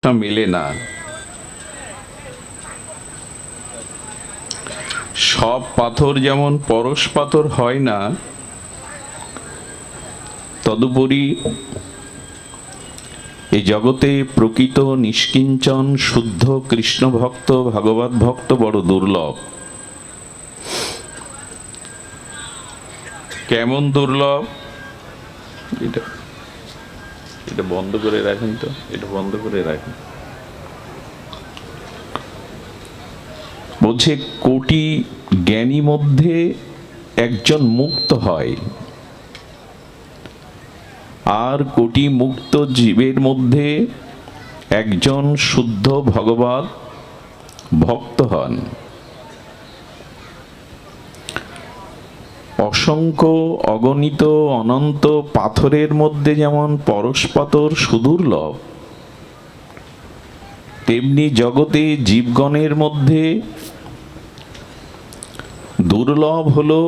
মেলে না। সব পাথর যেমন পরশ পাথর হয় না, তদুপরি এই জগতে প্রকৃত নিষ্কিঞ্চন শুদ্ধ কৃষ্ণ ভক্ত ভাগবত ভক্ত বড় দুর্লভ। কেমন দুর্লভ? এটা বন্ধ করে রাখেন তো, এটা বন্ধ করে রাখেন। বলছে কোটি জ্ঞানী মধ্যে একজন মুক্ত হয়, আর কোটি মুক্ত জীবের মধ্যে একজন শুদ্ধ ভগবত ভক্ত হন। অসংখ্য অগণিত অনন্ত পাথরের মধ্যে যেমন পরশ পাথর সুদুর্লভ, তেমনি জগতে জীবগণের মধ্যে দুর্লভ হলো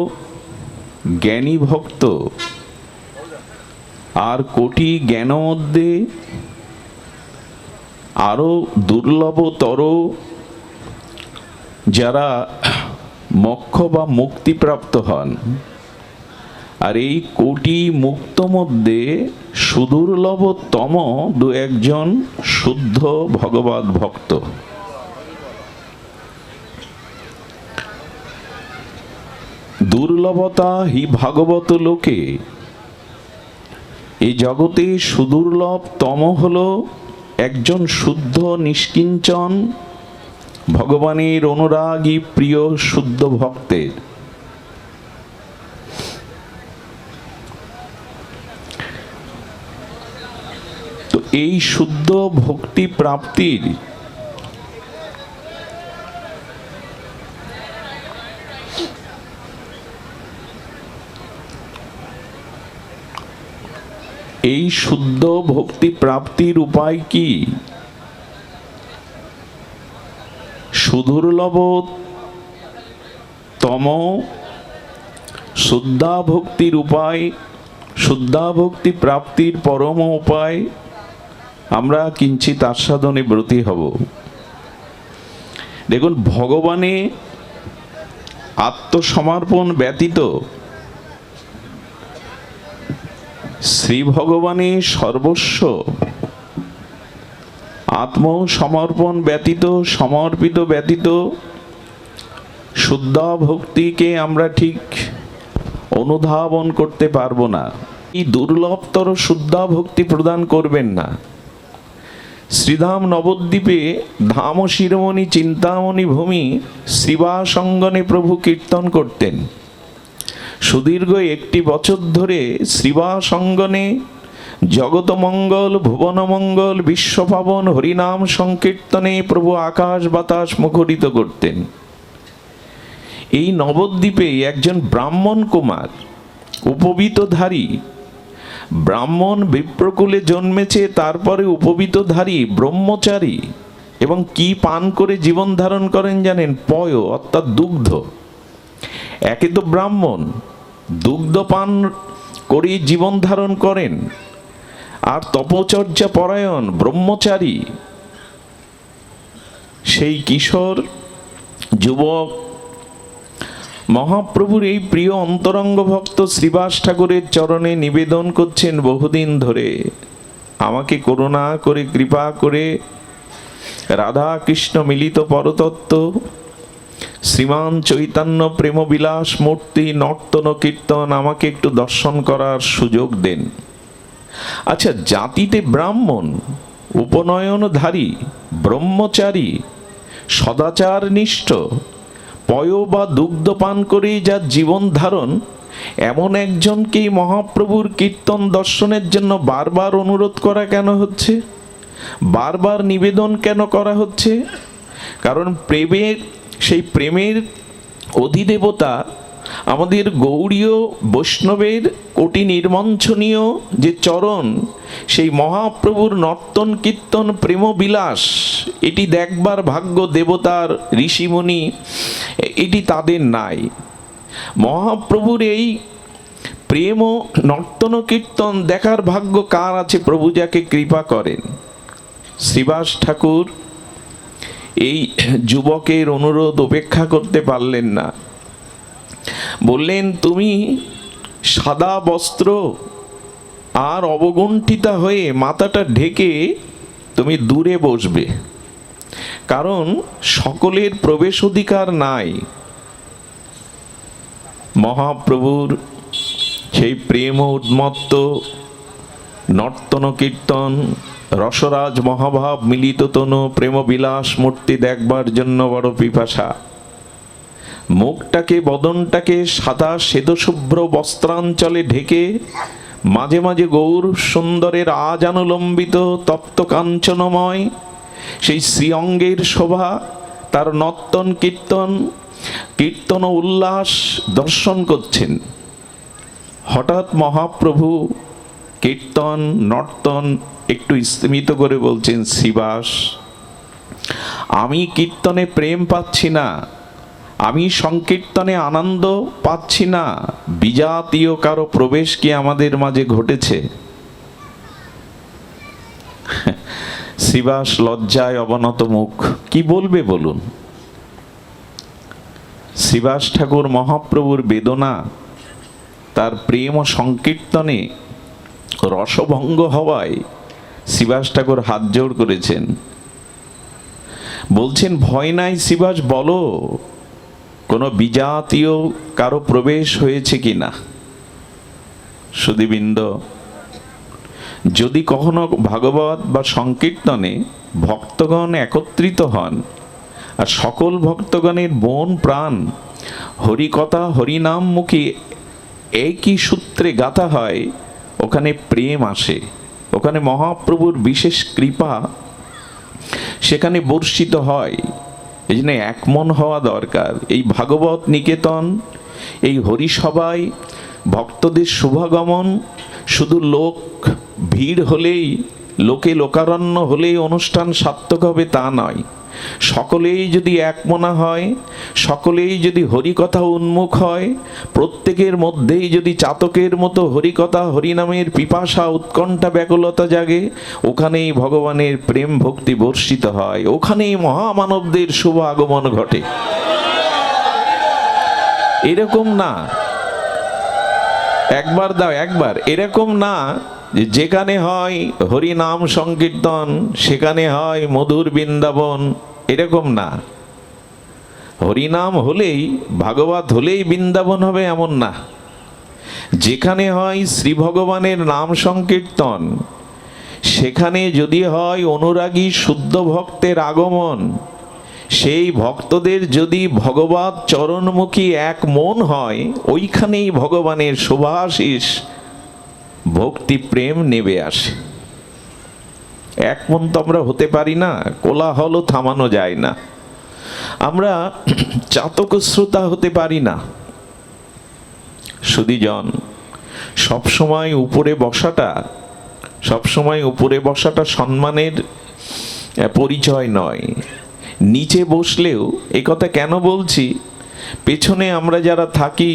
জ্ঞানী ভক্ত, আর কোটি জ্ঞান মধ্যে আরো দুর্লভতর যারা মোক্ষ বা মুক্তিপ্রাপ্ত হন। আর এই কোটি মুক্ত মধ্যে সুদুর্লভতম দু একজন শুদ্ধ ভগবত ভক্ত। দুর্লভতা হি ভাগবত লোকে, এই জগতে সুদুর্লভতম হল একজন শুদ্ধ নিষ্কিঞ্চন ভগবানের অনুরাগী প্রিয় শুদ্ধ ভক্তের। তো এই শুদ্ধ ভক্তি প্রাপ্তির এই শুদ্ধ ভক্তি প্রাপ্তির উপায় কি? সুদুর্লভতম শুদ্ধা ভক্তির উপায়, শুদ্ধা ভক্তি প্রাপ্তির পরম উপায় আমরা কিঞ্চিৎ আস্বাদনে ব্রতী হব। দেখুন, ভগবানে আত্মসমর্পণ ব্যতীত, শ্রী ভগবানে সর্বস্ব আত্মসমর্পণ ব্যতীত, সমর্পিত ব্যতীত শুদ্ধ ভক্তিকে আমরা ঠিক অনুধাবন করতে পারবো না। এই দুর্লভতর শুদ্ধ ভক্তি প্রদান করবেন না। শ্রীধাম নবদ্বীপে ধাম শিরোমণি চিন্তামণি ভূমি শ্রীবাসঙ্গনে প্রভু কীর্তন করতেন। সুদীর্ঘ 1 বছর ধরে শ্রীবাসঙ্গনে জগতমঙ্গল ভুবনমঙ্গল বিশ্বপাবন হরিনাম সংকীর্তনে প্রভু আকাশ বাতাস মুখরিত করতেন। এই নবদ্বীপে একজন ব্রাহ্মণ কুমার, উপবীতধারী ব্রাহ্মণ, বিপ্রকুলে জন্মেছে, তারপরে উপবীতধারী ব্রহ্মচারী, এবং কি পান করে জীবন ধারণ করেন জানেন? পয় অর্থাৎ দুগ্ধ। একে তো ব্রাহ্মণ, দুগ্ধ পান করে জীবন ধারণ করেন, আর তপচর্যা পরায়ণ ব্রহ্মচারী সেই কিশোর যুবক মহাপ্রভুর এই প্রিয় অন্তরঙ্গ ভক্ত শ্রীবাস ঠাকুরের চরণে নিবেদন করছেন বহুদিন ধরে, আমাকে করুণা করে কৃপা করে রাধা কৃষ্ণ মিলিত পরতত্ত্ব শ্রীমান চৈতন্য প্রেমবিলাস মূর্তি নর্তন কীর্তন আমাকে একটু দর্শন করার সুযোগ দেন। আচ্ছা, জাতিতে ব্রাহ্মণ, উপনয়নধারী, ব্রহ্মচারী, সদাচার নিষ্ঠ, পয় বা দুগ্ধ পান করেই যার জীবন ধারণ, এমন একজনকেই মহাপ্রভুর কীর্তন দর্শনের জন্য বারবার অনুরোধ করা কেন হচ্ছে? বারবার নিবেদন কেন করা হচ্ছে? কারণ প্রেমের, সেই প্রেমের অধিদেবতা আমাদের গৌড়ীয় বৈষ্ণবের কোটি নির্মঞ্চনীয় যে চরণ, সেই মহাপ্রভুর নর্তন কীর্তন প্রেম বিলাস, এটি দেখবার ভাগ্য দেবতার ঋষিমুনি এটি তাদের নাই। মহাপ্রভুর এই প্রেম ও নর্তন কীর্তন দেখার ভাগ্য কার আছে? প্রভু যাকে কৃপা করেন। শ্রীবাস ঠাকুর এই যুবকের অনুরোধ উপেক্ষা করতে পারলেন না। বললেন, তুমি সাদা বস্ত্র আর অবগুণ্ঠিতা হয়ে মাথাটা ঢেকে তুমি দূরে বসবে, কারণ সকলের প্রবেশ অধিকার নাই। মহাপ্রভুর সেই প্রেম উন্মত্ত নর্তন কীর্তন, রসরাজ মহাভাব মিলিত তনু প্রেম বিলাস মূর্তি দেখবার জন্য বড় পিপাসা। মুখটাকে বদনটাকে সাদা শ্বেতশুভ্র বস্ত্রাঞ্চলে ঢেকে মাঝে মাঝে গৌর সুন্দরের আজানুলম্বিত তপ্ত কাঞ্চনময় সেই শ্রীঅঙ্গের শোভা, তার নর্তন কীর্তন উল্লাস দর্শন করছেন। হঠাৎ মহাপ্রভু কীর্তন নর্তন একটু স্থিমিত করে বলছেন, শ্রীবাস, আমি কীর্তনে প্রেম পাচ্ছি না, আমি সংকীর্তনে আনন্দ পাচ্ছি না। বিজাতীয় কারো প্রবেশ কি আমাদের মাঝে ঘটেছে? শ্রীবাস লজ্জায় অবনত মুখ, কি বলবে বলুন? শ্রীবাস ঠাকুর মহাপ্রভুর বেদনা, তার প্রেম ও সংকীর্তনে রসভঙ্গ হওয়ায় শ্রীবাস ঠাকুর হাত জোড় করেছেন। বলছেন, ভয় নাই শ্রীবাস, বলো কোনো বিজাতীয় কারো প্রবেশ হয়েছে কিনা। সুধীবৃন্দ, যদি কখনো ভাগবত বা সংকীর্তনে ভক্তগণ একত্রিত হন আর সকল ভক্তগণের মন প্রাণ হরিকথা হরিনাম মুখে একই সূত্রে গাথা হয়, ওখানে প্রেম আসে, ওখানে মহাপ্রভুর বিশেষ কৃপা সেখানে বর্ষিত হয়। এই জন্য একমন হওয়া দরকার। এই ভাগবত নিকেতন, এই হরিসভায় ভক্তদের শুভাগমন শুধু লোক ভিড় হলেই, লোকে লোকারণ্য হলেই অনুষ্ঠান সার্থক হবে তা নয়। সকলেই যদি একমনা হয়, সকলেই যদি হরিকথা উন্মুখ হয়, প্রত্যেকের মধ্যেই যদি চাতকের মতো হরিকথা হরিনামের পিপাসা উৎকণ্ঠা ব্যাকুলতা জাগে, ওখানেই ভগবানের প্রেম ভক্তি বর্ষিত হয়, ওখানেই মহামানবদের শুভ আগমন ঘটে। এরকম না একবার এরকম না যে যেখানে হয় হরিনাম সংকীর্তন সেখানে হয় মধুর বৃন্দাবন, এরকম না। হরিনাম হলেই ভাগবত হলেই বৃন্দাবন হবে এমন না। যেখানে হয় শ্রী ভগবানের নাম সংকীর্তন, সেখানে যদি হয় অনুরাগী শুদ্ধ ভক্তের আগমন, সেই ভক্তদের যদি ভগবত চরণমুখী এক মন হয়, ওইখানেই ভগবানের শুভাশিস ভক্তি প্রেম নেবে আসে। এক মন তো আমরা হতে পারি না, কোলাহল থামানো যায় না। আমরা চাতক শ্রোতা হতে পারি না। সুধীজন, সবসময় উপরে বসাটা সম্মানের পরিচয় নয়। নিচে বসলেও, এই কথা কেন বলছি, পেছনে আমরা যারা থাকি,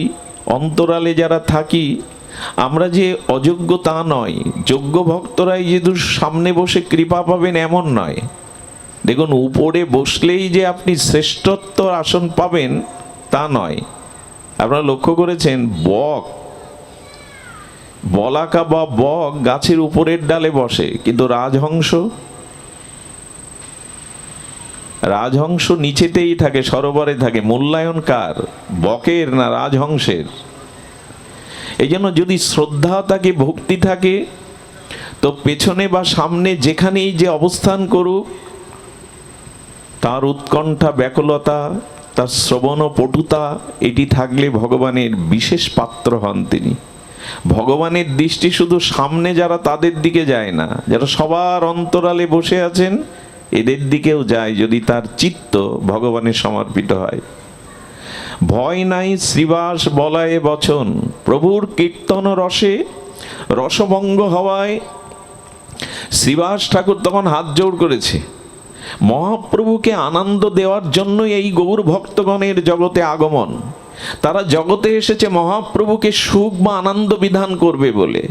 অন্তরালে যারা থাকি, আমরা যে অযোগ্য তা নয়। যোগ্য ভক্তরাই যে সামনে বসে কৃপা পাবেন এমন নয়। দেখুন, উপরে বসলেই যে আপনি শ্রেষ্ঠত্ব আসন পাবেন তা নয়। আপনারা লক্ষ্য করেছেন, বলাকা বা বক গাছের উপরের ডালে বসে, কিন্তু রাজহংস নিচেতেই থাকে, সরোবরে থাকে। মূল্যায়ন কার? বকের না রাজহংসের? এই জন্য যদি শ্রদ্ধা থাকে, ভক্তি থাকে, তো পেছনে বা সামনে যেখানেই যে অবস্থান করুক, তার উৎকণ্ঠা ব্যাকুলতা, তার শ্রবণ পটুতা, এটি থাকলে ভগবানের বিশেষ পাত্র হন তিনি। ভগবানের দৃষ্টি শুধু সামনে যারা, তাদের দিকে যায় না, যারা সবার অন্তরালে বসে আছেন এদের দিকেও যায়, যদি তার চিত্ত ভগবানের সমর্পিত হয়। ভয় নাই শ্রীবাস বলায়ে বচন, প্রভুর কীর্তন রসে রসভঙ্গ হওয়ায় শ্রীবাস ঠাকুর তখন হাত জোড় করেছে। মহাপ্রভুকে আনন্দ দেওয়ার জন্য এই গৌর ভক্তগণের জগতে আগমন। তারা জগতে এসেছে মহাপ্রভুকে সুখ বা আনন্দ বিধান করবে বলে।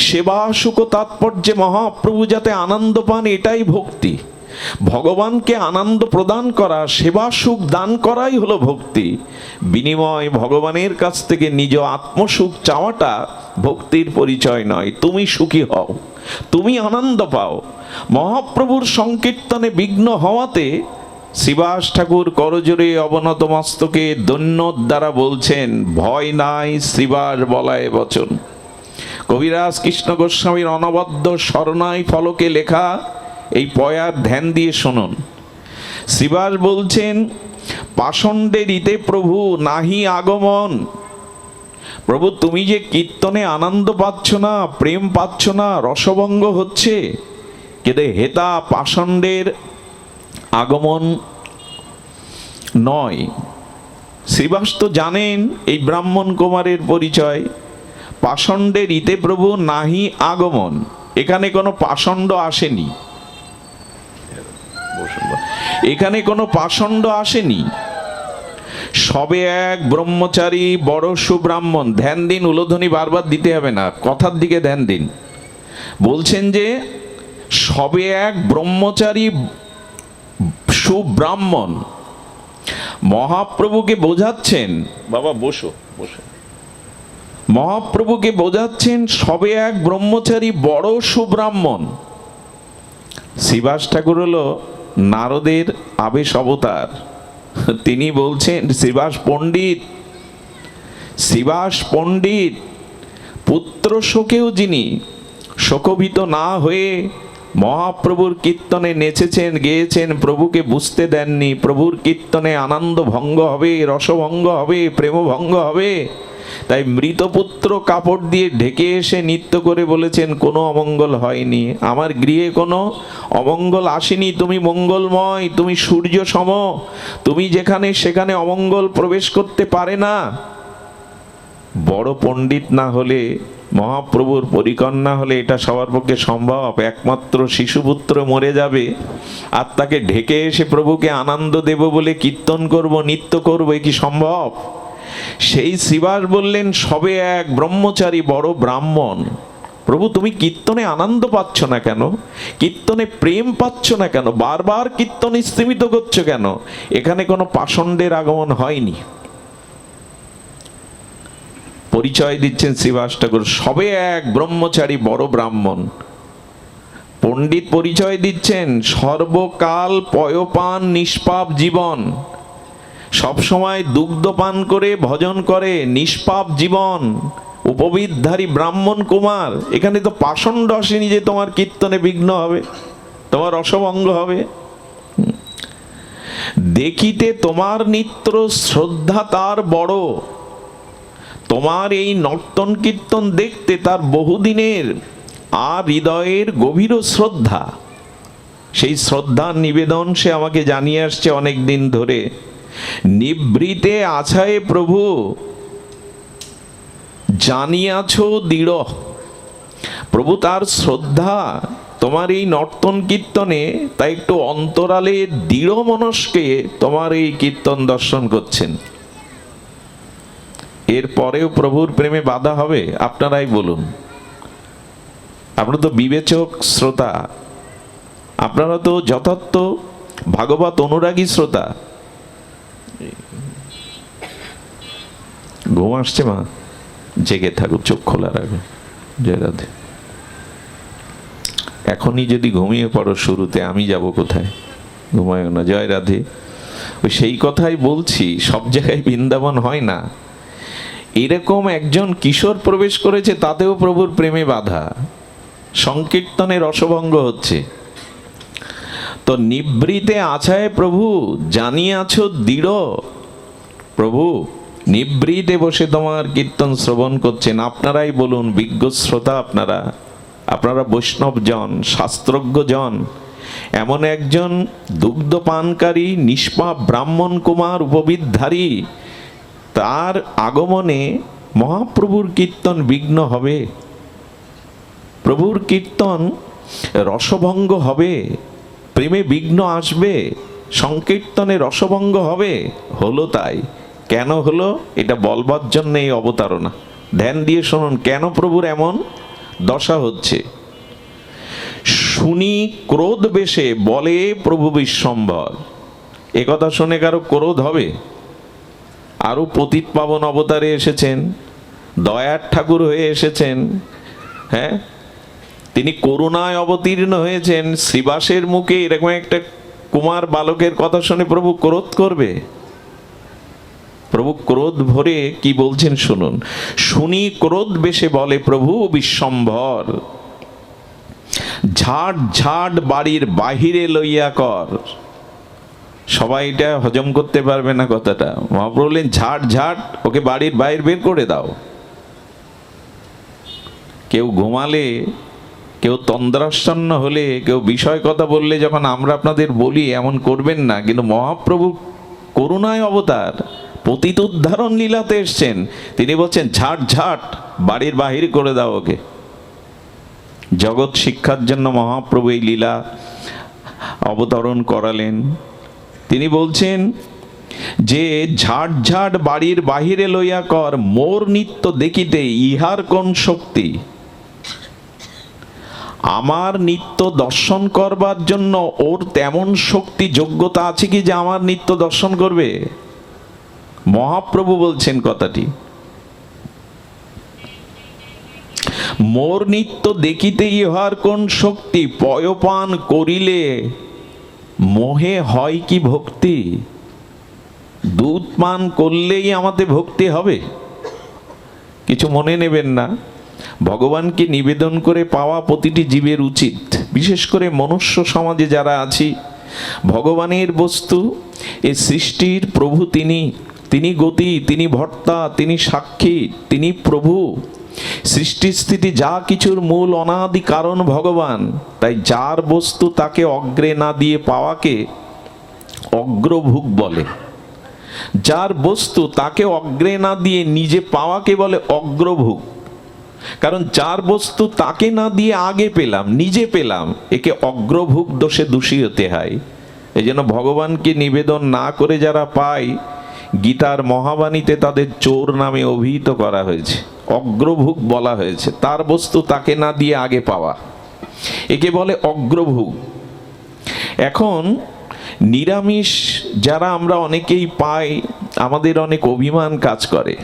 সেবা সুখ তাৎপর্যে মহাপ্রভু যাতে আনন্দ পান, এটাই ভক্তি। ভগবানকে আনন্দ প্রদান করা, সেবা সুখ দান করাই হলো ভক্তি। বিনিময় ভগবানের কাছ থেকে নিজ আত্মসুখ চাওয়াটা ভক্তির পরিচয় নয়। তুমি সুখী হও, তুমি আনন্দ পাও। মহাপ্রভুর সংকীর্তনে বিঘ্ন হওয়াতে শ্রীবাস ঠাকুর করজোরে অবনত মস্তকে দৈন্যর দ্বারা বলছেন, ভয় নাই শ্রীবাস বলায় বচন। কবিরাজ কৃষ্ণ গোস্বামীর অনবদ্য স্বর্ণাই ফলকে লেখা এই পয়ার ধ্যান দিয়ে শুনুন। শ্রীবাস বলছেন, পাষণ্ডে রীতে প্রভু নাহি আগমন। প্রভু তুমি যে কীর্তনে আনন্দ পাচ্ছ না, প্রেম পাচ্ছ না, রসভঙ্গ হচ্ছে, কিন্তু হেতা পাষণ্ডের আগমন নয়। শ্রীবাস তো জানেন এই ব্রাহ্মণ কুমারের পরিচয়। পাষণ্ডে রীতে প্রভু নাহি আগমন, এখানে কোনো পাষণ্ড আসেনি, এখানে কোনো পাষণ্ড আসেনি। সবে এক ব্রহ্মচারী বড় সুব্রাহ্মণ। ধ্যান দিন, উলোধ্বনি বারবার দিতে হবে না, কথার দিকে ধ্যান দিন। বলছেন যে সবে এক ব্রহ্মচারী সুব্রাহ্মণ মহাপ্রভুকে বোঝাচ্ছেন, বাবা বসো বসো, মহাপ্রভুকে বোঝাচ্ছেন সবে এক ব্রহ্মচারী বড় সুব্রাহ্মণ। শ্রীবাস ঠাকুর হলো নারদের আবেশ অবতার। তিনি বলছেন, শ্রীবাস পণ্ডিত পুত্র শোকেও যিনি শোকভীত না হয়ে মহাপ্রভুর কীর্তনে নেচেছেন, গেয়েছেন, প্রভুকে বুঝতে দেননি। প্রভুর কীর্তনে আনন্দ ভঙ্গ হবে, রসভঙ্গ হবে, প্রেমভঙ্গ হবে। তাই মৃতপুত্র কাপড় দিয়ে ঢেকে এসে নৃত্য করে বলেছেন, কোনো অমঙ্গল হয়নি, আমার গৃহে কোনো অমঙ্গল আসেনি, তুমি মঙ্গলময়, তুমি সূর্য সম, তুমি যেখানে সেখানে অমঙ্গল প্রবেশ করতে পারে না। বড় পণ্ডিত না হলে, মহাপ্রভুর পরিকন্যা হলে এটা সবার পক্ষে সম্ভব। একমাত্র শিশুপুত্র মরে যাবে আর তাকে ঢেকে এসে প্রভুকে আনন্দ দেব বলে কীর্তন করব, নৃত্য করব, এ কি সম্ভব? সেই শ্রীবাস বললেন, সবে এক ব্রহ্মচারী বড় ব্রাহ্মণ। প্রভু তুমি কীর্তনে আনন্দ পাচ্ছ না কেন? কীর্তনে প্রেম পাচ্ছ না কেন? বারবার কীর্তন স্থিমিত করছো কেন? এখানে কোনো পাষণ্ডের আগমন হয়নি। পরিচয় দিচ্ছেন শ্রীবাস ঠাকুর, সবে এক ব্রহ্মচারী বড় ব্রাহ্মণ। পণ্ডিত পরিচয় দিচ্ছেন, সর্বকাল পয়পান নিষ্পাপ জীবন, সবসময় দুগ্ধ পান করে ভজন করে, নিষ্পাপ জীবন, উপবিদধারী ব্রাহ্মণ কুমার। এখানে তো পাষণ্ড আসেনি যে তোমার কীর্তনে বিঘ্ন হবে, তোমার রসভঙ্গ হবে। দেখিতে তোমার নিত্য শ্রদ্ধা তার বড়, তোমার এই নর্তন কীর্তন দেখতে তার বহুদিনের আর হৃদয়ের গভীর শ্রদ্ধা। সেই শ্রদ্ধার নিবেদন সে আমাকে জানিয়ে আসছে অনেক দিন ধরে। নিবৃতে আছায়ে প্রভু জানিয়াছ দৃঢ়। প্রভু তার শ্রদ্ধা তোমার এই নর্তন কীর্তনে, তাই একটু অন্তরালে দৃঢ় মনস্কে তোমার এই কীর্তন দর্শন করছেন। এর পরেও প্রভুর প্রেমে বাধা হবে? আপনারাই বলুন। আপনারা তো বিবেচক শ্রোতা, আপনারা তো যথার্থ ভাগবত অনুরাগী শ্রোতা। ঘুম আসছে মা? জেগে থাকুক, চোখ খোলা রাখো। জয় রাধে। এখনই যদি ঘুমিয়ে পড়ো শুরুতে, আমি যাব কোথায়? ঘুমায় না। জয় রাধে। ওই সেই কথাই বলছি, সব জায়গায় বৃন্দাবন হয় না। এরকম একজন কিশোর প্রবেশ করেছে, তাতেও প্রভুর প্রেমে বাধা, সংকীর্তনে রসভঙ্গ হচ্ছে। তো নিবৃতে আছায় প্রভু জানিয়াছ দৃঢ়। প্রভু নিবৃতে বসে তোমার কীর্তন শ্রবণ করছেন। আপনারাই বলুন, বিজ্ঞ শ্রোতা আপনারা বৈষ্ণব জন, শাস্ত্রজ্ঞ জন, এমন একজন দুগ্ধ পানকারী নিষ্পাপ ব্রাহ্মণ কুমার উপবিদধারী, তার আগমনে মহাপ্রভুর কীর্তন বিঘ্ন হবে? প্রভুর কীর্তন রসভঙ্গ হবে, প্রেমে বিঘ্ন আসবে, সংকীর্তনে রসভঙ্গ হবে। হলো তাই, কেন হলো এটা বলবার জন্য এই অবতারণা। ধ্যান দিয়ে শুনুন কেন প্রভুর এমন দশা হচ্ছে। শুনি ক্রোধ বেশে বলে প্রভু বিশ্বম্ভর। একথা শুনে কারো ক্রোধ হবে? আরো পতিত পাবন অবতারে এসেছেন, দয়ার ঠাকুর হয়ে এসেছেন, হ্যাঁ, তিনি করুণায় অবতীর্ণ হয়েছেন। শ্রীবাসের মুখে এরকম একটা কুমার বালকের কথা শুনে প্রভু ক্রোধ করবে? প্রভু ক্রোধ ভরে কি বলছেন শুনুন। শুনি ক্রোধ বেশে বলে প্রভু বিশ্বম্ভর, ঝাট ঝাট বাড়ির বাহিরে লইয়া কর। সবাই এটা হজম করতে পারবে না কথাটা। মহাপ্রভু বললেন ঝাট ঝাট, ওকে বাড়ির বাইরে বের করে দাও। কেউ ঘুমালে, কেউ তন্দ্রাচ্ছন্ন হলে, কেউ বিষয় কথা বললে যখন আমরা আপনাদের বলি এমন করবেন না, কিন্তু মহাপ্রভু করুণায় অবতার, পতিত উদ্ধারণ লীলাতে এসছেন, তিনি বলছেন ঝাট ঝাট বাড়ির বাহির করে দাও ওকে। জগৎ শিক্ষার জন্য মহাপ্রভু এই লীলা অবতরণ করালেন। তিনি বলছেন যে ঝাট ঝাট বাড়ির বাহিরে লইয়া কর, মোর নিত্য দেখিতে ইহার কোন শক্তি। আমার নিত্য দর্শন করবার জন্য ওর তেমন শক্তি যোগ্যতা আছে কি যে আমার নিত্য দর্শন করবে? মহাপ্রভু বলছেন কথাটি। মোর নিত্য দেখিতে ইহার কোন শক্তি, পয়পান করিলে মোহে হয় কি ভক্তি। দুধ পান করলেই আমাদের ভক্তি হবে? কিছু মনে নেবেন না। ভগবানকে নিবেদন করে পাওয়া প্রতিটি জীবের উচিত, বিশেষ করে মনুষ্য সমাজে যারা আছি। ভগবানের বস্তু, এ সৃষ্টির প্রভু তিনি, তিনি গতি, তিনি ভর্তা, তিনি সাক্ষী, তিনি প্রভু। সৃষ্টি স্থিতি যা কিছুর মূল অনাদি কারণ ভগবান। তাই যার বস্তু তাকে অগ্রে না দিয়ে পাওয়াকে অগ্রভোগ বলে। যার বস্তু তাকে অগ্রে না দিয়ে নিজে পাওয়াকে বলে অগ্রভোগ। কারণ যার বস্তু তাকে না দিয়ে আগে পেলাম, নিজে পেলাম, একে অগ্রভোগ দোষে দোষী হতে হয়। এই জন্য ভগবানকে নিবেদন না করে যারা পায়, গীতার মহাবাণীতে তাদের চোর নামে অভিহিত করা হয়েছে, অগ্রভোগ বলা হয়েছে। তার বস্তু তাকে না দিয়ে আগে পাওয়া, একে বলে অগ্রভোগ। এখন নিরামিষ যারা আমরা অনেকেই পাই, আমাদের অনেক অভিমান কাজ করে,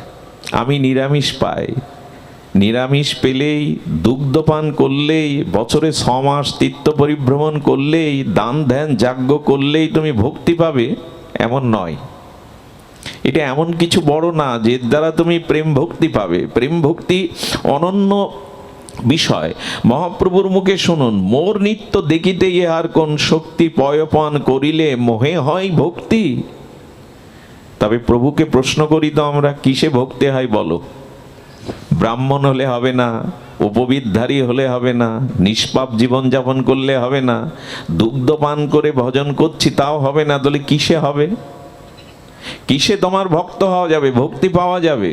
আমি নিরামিষ পাই। নিরামিষ পেলেই, দুগ্ধপান করলেই, বছরে 6 মাস তীর্থ পরিভ্রমণ করলেই, দান ধ্যান যজ্ঞ করলেই তুমি ভক্তি পাবে, এমন নয়। এটা এমন কিছু বড় না যে দ্বারা তুমি প্রেম ভক্তি পাবে। প্রেম ভক্তি অনন্য বিষয়। মহাপ্রভুর মুখে শুনুন, মোর নিত্য দেখিতে ইহার কোন শক্তি, পয়পান করিলে মোহে হয় ভক্তি। তবে প্রভুকে প্রশ্ন করি তো আমরা, কিসে ভক্তি হয় বলো? ব্রাহ্মণ হলে হবে না, উপবিদধারী হলে হবে না, নিষ্পাপ জীবনযাপন করলে হবে না, দুগ্ধ পান করে ভজন করছি তাও হবে না, তাহলে কিসে হবে? কিসে তোমার ভক্ত হওয়া যাবে, ভক্তি পাওয়া যাবে?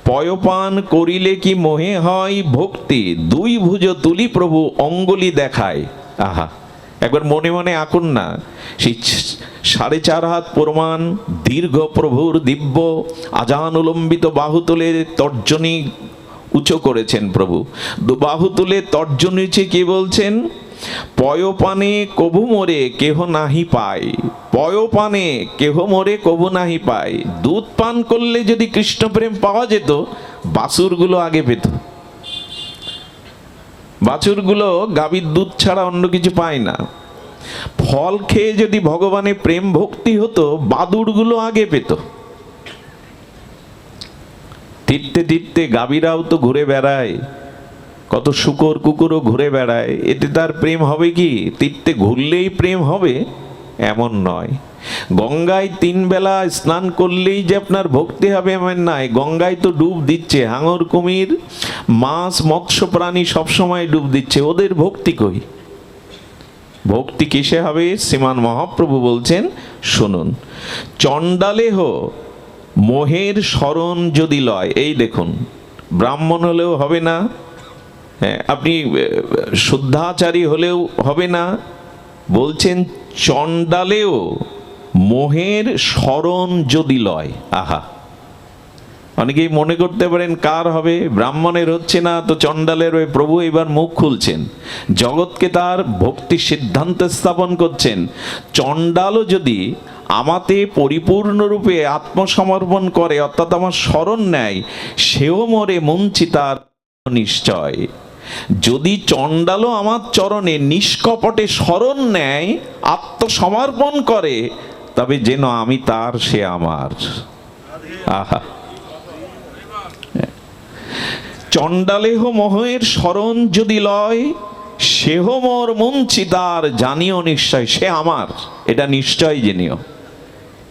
পয়পান করিলে কি মোহে হয় ভক্তি, দুই ভুজ তুলি প্রভু অঙ্গুলি দেখায়। আহা, একবার মনে মনে আঁকুন না, সেই 4.5 হাত প্রমাণ দীর্ঘ প্রভুর দিব্য আজান উলম্বিত বাহু তুলে তর্জনী উঁচু করেছেন প্রভু। বাহু তুলে তর্জনী কি বলছেন? পয়পানে কভু মোরে কেহ নাহি পায়, পয়পানে কেহ মোরে কভু নাহি পায়। দুধ পান করলে যদি কৃষ্ণ প্রেম পাওয়া যেত, বাছুরগুলো আগে পেত। বাছুরগুলো গাভীর দুধ ছাড়া অন্য কিছু পায় না। ফল খেয়ে যদি ভগবানের প্রেম ভক্তি হতো, বাদুড়গুলো আগে পেত। তীর্থে তীর্থে গাভীরাও তো ঘুরে বেড়ায়, কত শুকর কুকুরও ঘুরে বেড়ায়, এতে তার প্রেম হবে কি? তীর্থে ঘুরলেই প্রেম হবে এমন নয়। গঙ্গায় 3 বেলা স্নান করলেই যে আপনার ভক্তি হবে এমন নয়। গঙ্গায় তো ডুব দিচ্ছে, হাঙর কুমির মাছ মৎস্য প্রাণী সবসময় ডুব দিচ্ছে, ওদের ভক্তি কই? ভক্তি কিসে হবে? শ্রীমান মহাপ্রভু বলছেন শুনুন, চণ্ডালেহ মোহের শরণ যদি লয়। এই দেখুন, ব্রাহ্মণ হলেও হবে না, হ্যাঁ, আপনি শুদ্ধাচারী হলেও হবে না। বলছেন চণ্ডালেও মোহের স্মরণ যদি লয়। আহা, অনেকেই মনে করতে পারেন কার হবে, ব্রাহ্মণের হচ্ছে না তো চণ্ডালের হয়ে প্রভু এবার মুখ খুলছেন, জগৎকে তার ভক্তি সিদ্ধান্ত স্থাপন করছেন। চণ্ডালও যদি আমাতে পরিপূর্ণরূপে আত্মসমর্পণ করে, অর্থাৎ আমার শরণ নেয়, সেও মরে মুঞ্চি তার নিশ্চয়। যদি চণ্ডালও আমার চরণে নিষ্কপটে শরণ নেয়, আত্মসমর্পণ করে, তবে যেন আমি তার, সে আমার। আহা, চণ্ডালেহ মোহের শরণ যদি লয়, সেহ মোর মুঞ্চি তার, জানিও নিশ্চয় সে আমার। এটা নিশ্চয় জেনিও।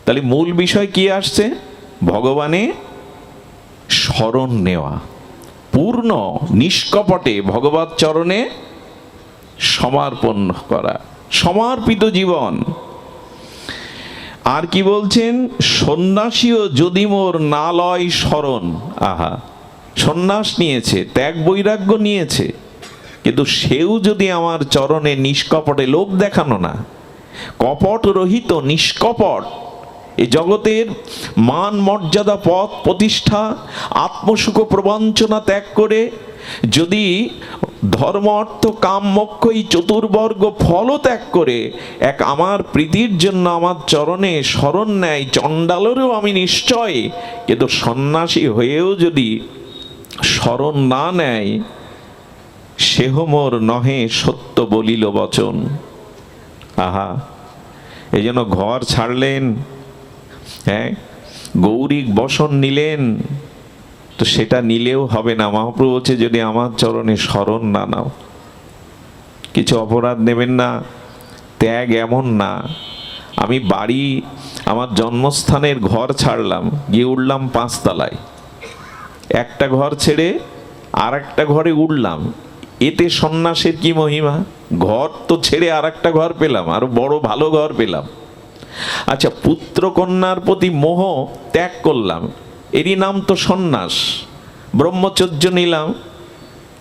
তাহলে মূল বিষয় কি আসছে? ভগবানে শরণ নেওয়া, পূর্ণ নিষ্কপটে ভগবৎ চরণে সমর্পণ করা, সমর্পিত জীবন। আর কি বলছেন? সন্ন্যাসীও যদি মোর না লয় শরণ। আহা, সন্ন্যাস নিয়েছে, ত্যাগ বৈরাগ্য নিয়েছে, কিন্তু সেও যদি আমার চরণে নিষ্কপটে, লোক দেখানো না, কপট রহিত নিষ্কপট, এই জগতের মান মর্যাদা পদ প্রতিষ্ঠা আত্মসুখ প্রবঞ্চনা ত্যাগ করে যদি ধর্ম অর্থ কাম মোক্ষ এই চতুর্বর্গ ফল ত্যাগ করে এক আমার প্রীতির জন্য আমার চরণে শরণ নেয়, চণ্ডালেরও আমি নিশ্চয়, কিন্তু সন্ন্যাসী হয়েও যদি শরণ না নেয়, সেহ মোর নহে সত্য বলিল বচন। আহা, এই জন্য ঘর ছাড়লেন, হ্যাঁ, গৌরিক বসন নিলেন, তো সেটা নিলেও হবে না। মহাপ্রভু বলছে যদি আমার চরণে শরণ না নাও, কিছু অপরাধ নেবেন না। ত্যাগ এমন না, আমি বাড়ি আমার জন্মস্থানের ঘর ছাড়লাম, গিয়ে উঠলাম 5 তলায়, একটা ঘর ছেড়ে আর একটা ঘরে উঠলাম, এতে সন্ন্যাসের কি মহিমা? ঘর তো ছেড়ে আর একটা ঘর পেলাম, আরো বড় ভালো ঘর পেলাম। আচ্ছা, পুত্র কন্যার প্রতি মোহ ত্যাগ করলাম, এরই নাম তো সন্ন্যাস। ব্রহ্মচর্য নিলাম,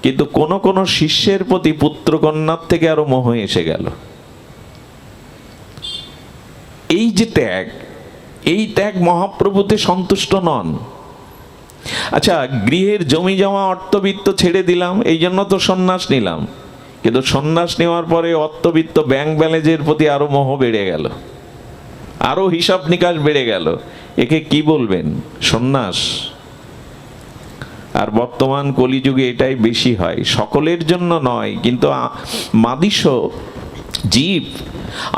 কিন্তু কোন কোন শিষ্যের প্রতি পুত্র কন্যার থেকে আরো মোহ এসে গেল। এই যে ত্যাগ, এই ত্যাগ মহাপ্রভুতে সন্তুষ্ট নন। আচ্ছা, গৃহের জমি জমা অর্থবিত্ত ছেড়ে দিলাম, এই জন্য তো সন্ন্যাস নিলাম, কিন্তু সন্ন্যাস নেওয়ার পরে অর্থবিত্ত ব্যাংক ব্যালেন্সের প্রতি আরো মোহ বেড়ে গেল, আরো হিসাব নিকাশ বেড়ে গেল। একে কি বলবেন? সন্ন্যাস। আর বর্তমান কলিযুগে এটাই বেশি হয়, সকলের জন্য নয়, কিন্তু মাদিস জীব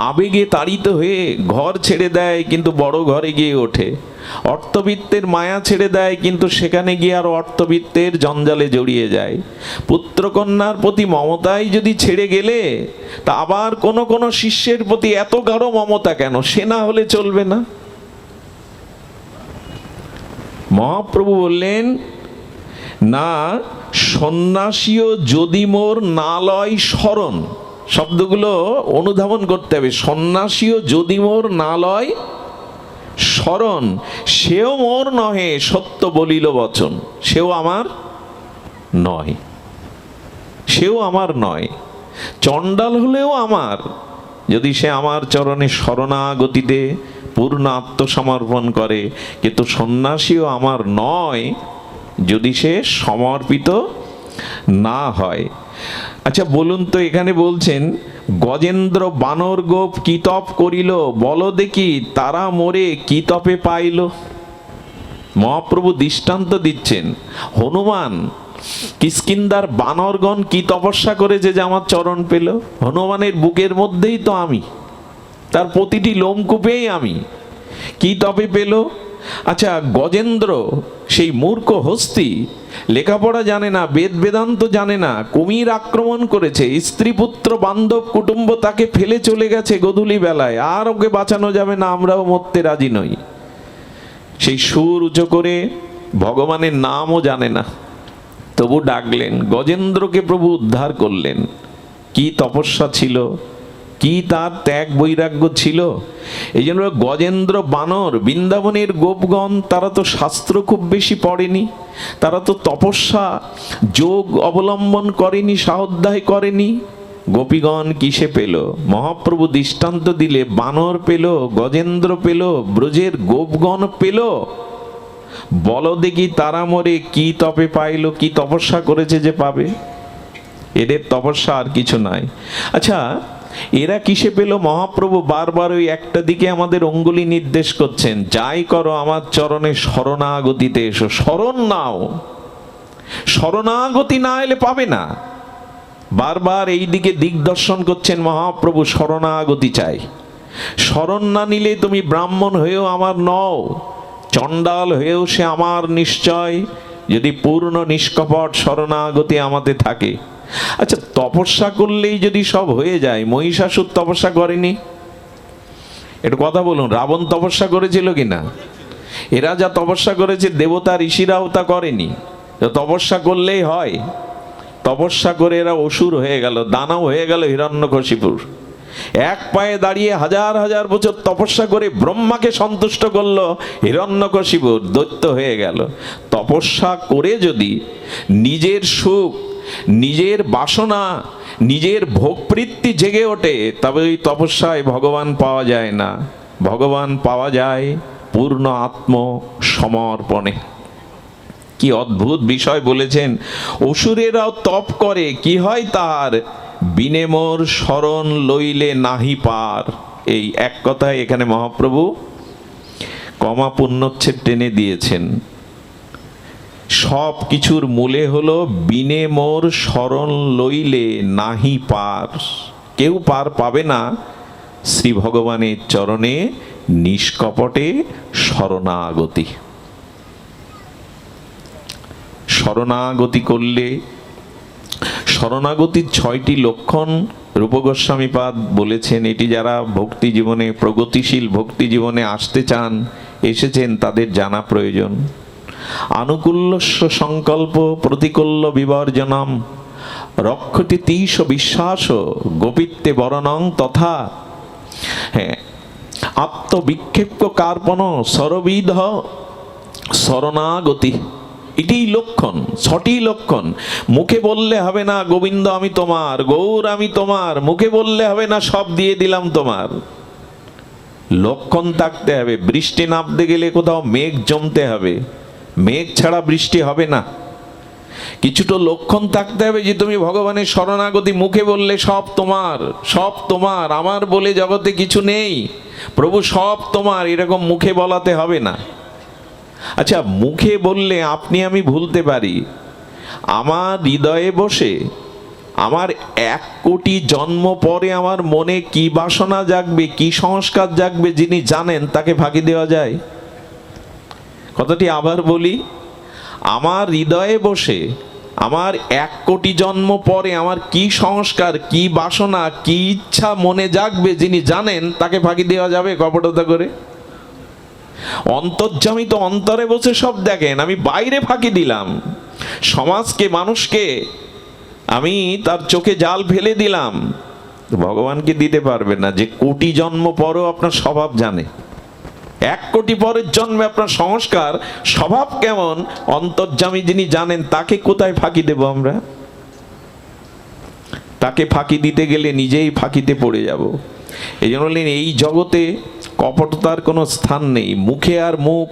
আবেগে তাড়িত হয়ে ঘর ছেড়ে দেয়, কিন্তু বড় ঘরে গিয়ে ওঠে। অর্থবিত্তের মায়া ছেড়ে দেয়, কিন্তু সেখানে গিয়ে আর অর্থবিত্তের জঞ্জালে জড়িয়ে যায়। পুত্রকন্যার প্রতি মমতাই যদি ছেড়ে গেলে, তা আবার কোন কোন শিষ্যের প্রতি এত গাঢ় মমতা কেন? সে না হলে চলবে না। মহাপ্রভু বললেন না, সন্ন্যাসীও যদি মোর না লয় শরণ। শব্দগুলো অনুধাবন করতে হবে। সন্ন্যাসীও যদি মোর না লয় শরণ, সেও মোর নহে সত্য বলিল বচন। সেও আমার নয়, সেও আমার নয়। চণ্ডাল হলেও আমার, যদি সে আমার চরণে শরণাগতিতে পূর্ণ আত্মসমর্পণ করে। কিন্তু সন্ন্যাসীও আমার নয় যদি সে সমর্পিত না হয়। আচ্ছা বলুন তো, এখানে বলছেন গজেন্দ্র বানর গোপ কি তপ করিল, বলো দেখি তারা মোরে কি তপে পাইল। মহাপ্রভু দৃষ্টান্ত দিচ্ছেন, হনুমান কিষ্কিন্ধার বানরগণ কি তপস্যা করেছে যে আমার চরণ পেল। হনুমানের বুকের মধ্যেই তো আমি, তার প্রতিটি লোমকূপেই আমি, কি তপে পেল। আচ্ছা, গজেন্দ্র সেই মূর্খ হস্তি, লেখাপড়া জানে না, বেদ বেদান্ত জানে না, কুমির আক্রমণ করেছে, স্ত্রী পুত্র বান্ধব কুটুম্ব তাকে ফেলে চলে গেছে গোধূলি বেলায়, আর ওকে বাঁচানো যাবে না, আমরাও মরতে রাজি নই। সেই সুর উঁচু করে ভগবানের নামও জানে না, তবু ডাকলেন, গজেন্দ্রকে প্রভু উদ্ধার করলেন। কি তপস্যা ছিল, কি তার ত্যাগ বৈরাগ্য ছিল। এই জন্য গজেন্দ্র বানর, বৃন্দাবনের গোপগণ, তারা তো শাস্ত্র খুব বেশি পড়েনি, তারা তো তপস্যা যোগ অবলম্বন করেনি, স্বাধ্যায় করেনি, গোপীগণ কিসে পেল? মহাপ্রভু দৃষ্টান্ত দিলে বানর পেল, গজেন্দ্র পেল, ব্রজের গোপগণ পেল। বলো দেখি তারা মরে কি তপে পাইল, কি তপস্যা করেছে যে পাবে? এদের তপস্যা আর কিছু নাই। আচ্ছা, এরা কিসে পেল? মহাপ্রভু বারবার ওই একটা দিকে আমাদের অঙ্গুলি নির্দেশ করছেন, যাই করো আমার চরণে শরণাগতিতে এসো। শরণ নাও, শরণাগতি না এলে পাবে না। বারবার এই দিকে দিগদর্শন করছেন মহাপ্রভু, শরণাগতি চাই। শরণ না নিলে তুমি ব্রাহ্মণ হয়েও আমার নও, চণ্ডাল হয়েও সে আমার নিশ্চয়, যদি পূর্ণ নিষ্কপট শরণাগতি আমাদের থাকে। আচ্ছা, তপস্যা করলেই যদি সব হয়ে যায়, মহিষাসুর তপস্যা করেনি? একটু কথা বলুন, রাবণ তপস্যা করেছিল কিনা? এরা যা তপস্যা করেছে দেবতা ঋষিরাও তা করেনি। তপস্যা করলেই হয়? তপস্যা করে এরা অসুর হয়ে গেল, দানব হয়ে গেল হিরণ্যকশিপুর। এক পায়ে দাঁড়িয়ে হাজার হাজার বছর তপস্যা করে ব্রহ্মাকে সন্তুষ্ট করলো, হিরণ্যকশিপুর দৈত্য হয়ে গেল। তপস্যা করে যদি নিজের সুখ, নিজের বাসনা, নিজের ভোগবৃত্তি জেগে ওঠে, তবে ওই তপস্যায় ভগবান পাওয়া যায় না। ভগবান পাওয়া যায় পূর্ণ আত্মসমর্পণে। কি অদ্ভুত বিষয় বলেছেন! অসুরেরাও তপ করে, কি হয় তার? বিনে মোর শরণ লইলে নাহি পার। এই এক কথায় এখানে মহাপ্রভু কমা পূর্ণচ্ছেদ টেনে দিয়েছেন। সব কিছুর মূলে হলো বিনে মোর শরণ লইলে নাহি পার। কেউ পার পাবে না শ্রী ভগবানের চরণে নিষ্কপটে শরণাগতি। শরণাগতি করলে, শরণাগতির 6টি লক্ষণ রূপ গোস্বামীপাদ বলেছেন। এটি যারা ভক্তি জীবনে, প্রগতিশীল ভক্তি জীবনে আসতে চান, এসেছেন, তাদের জানা প্রয়োজন। আনুকূল্যস্য সংকল্প প্রতিকূল্য বিবর্জনম, রক্ষতি তিস বিশ্বাস গোপিত্বে বরণং তথা। হ্যাঁ, আত্মবিক্ষেপ কার্পণ সরবিধ শরণাগতি, এটিই লক্ষণ, 6টি লক্ষণ। মুখে বললে হবে না গোবিন্দ আমি তোমার, গৌর আমি তোমার, মুখে বললে হবে না সব দিয়ে দিলাম তোমার। লক্ষণ থাকতে হবে। বৃষ্টি নামতে গেলে কোথাও মেঘ জমতে হবে, মেঘ ছাড়া বৃষ্টি হবে না। কিছুটা লক্ষণ থাকতে হবে যে তুমি ভগবানের শরণাগতি, মুখে বললে সব তোমার, সব তোমার, আমার বলে জগতে কিছু নেই, প্রভু সব তোমার, এরকম মুখে বলাতে হবে না। আচ্ছা, মুখে বললে আপনি আমি ভুলতে পারি। আমার হৃদয়ে বসে আমার 1 কোটি জন্ম পরে আমার মনে কি বাসনা জাগবে, কি সংস্কার জাগবে, যিনি জানেন, তাকে ফাঁকি দেওয়া যায়? কথাটি আবার বলি, আমার হৃদয়ে বসে আমার 1 কোটি জন্ম পরে আমার কি সংস্কার, কি বাসনা, কি ইচ্ছা মনে জাগবে, যিনি জানেন, তাকে ফাঁকি দেওয়া যাবে কপটতা করে? অন্তর্যামী তো অন্তরে বসে সব দেখেন, আমি বাইরে ফাঁকি দিলাম। সমাজকে, মানুষকে আমি তার চোখে জাল ফেলে দিলাম। ভগবানকে দিতে পারবে না, যে কোটি জন্ম পরও আপনার স্বভাব জানে। 1 কোটি পরের জন্মে আপনার সংস্কার, স্বভাব কেমন, অন্তর্যামী যিনি জানেন, তাকে কোথায় ফাঁকি দেব আমরা? তাকে ফাঁকি দিতে গেলে নিজেই ফাঁকিতে পড়ে যাব। এই জন্য বললেন, এই জগতে কপটতার কোনো স্থান নেই। মুখে আর মুখ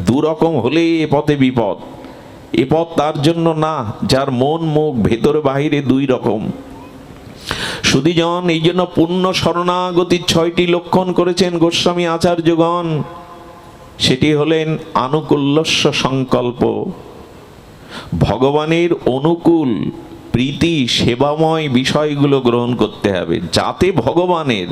দুরকম হলেই এ পথে বিপদ। এ পথ তার জন্য না যার মন মুখ ভেতরে বাহিরে 2 রকম। সুধীজন, এই জন্য পূর্ণ শরণাগতির 6টি লক্ষণ করেছেন গোস্বামী আচার্যগণ। সেটি হলেন আনুকূল্যস্য সংকল্প, ভগবানের অনুকূল প্রীতি সেবাময় বিষয়গুলো গ্রহণ করতে হবে, যাতে ভগবানের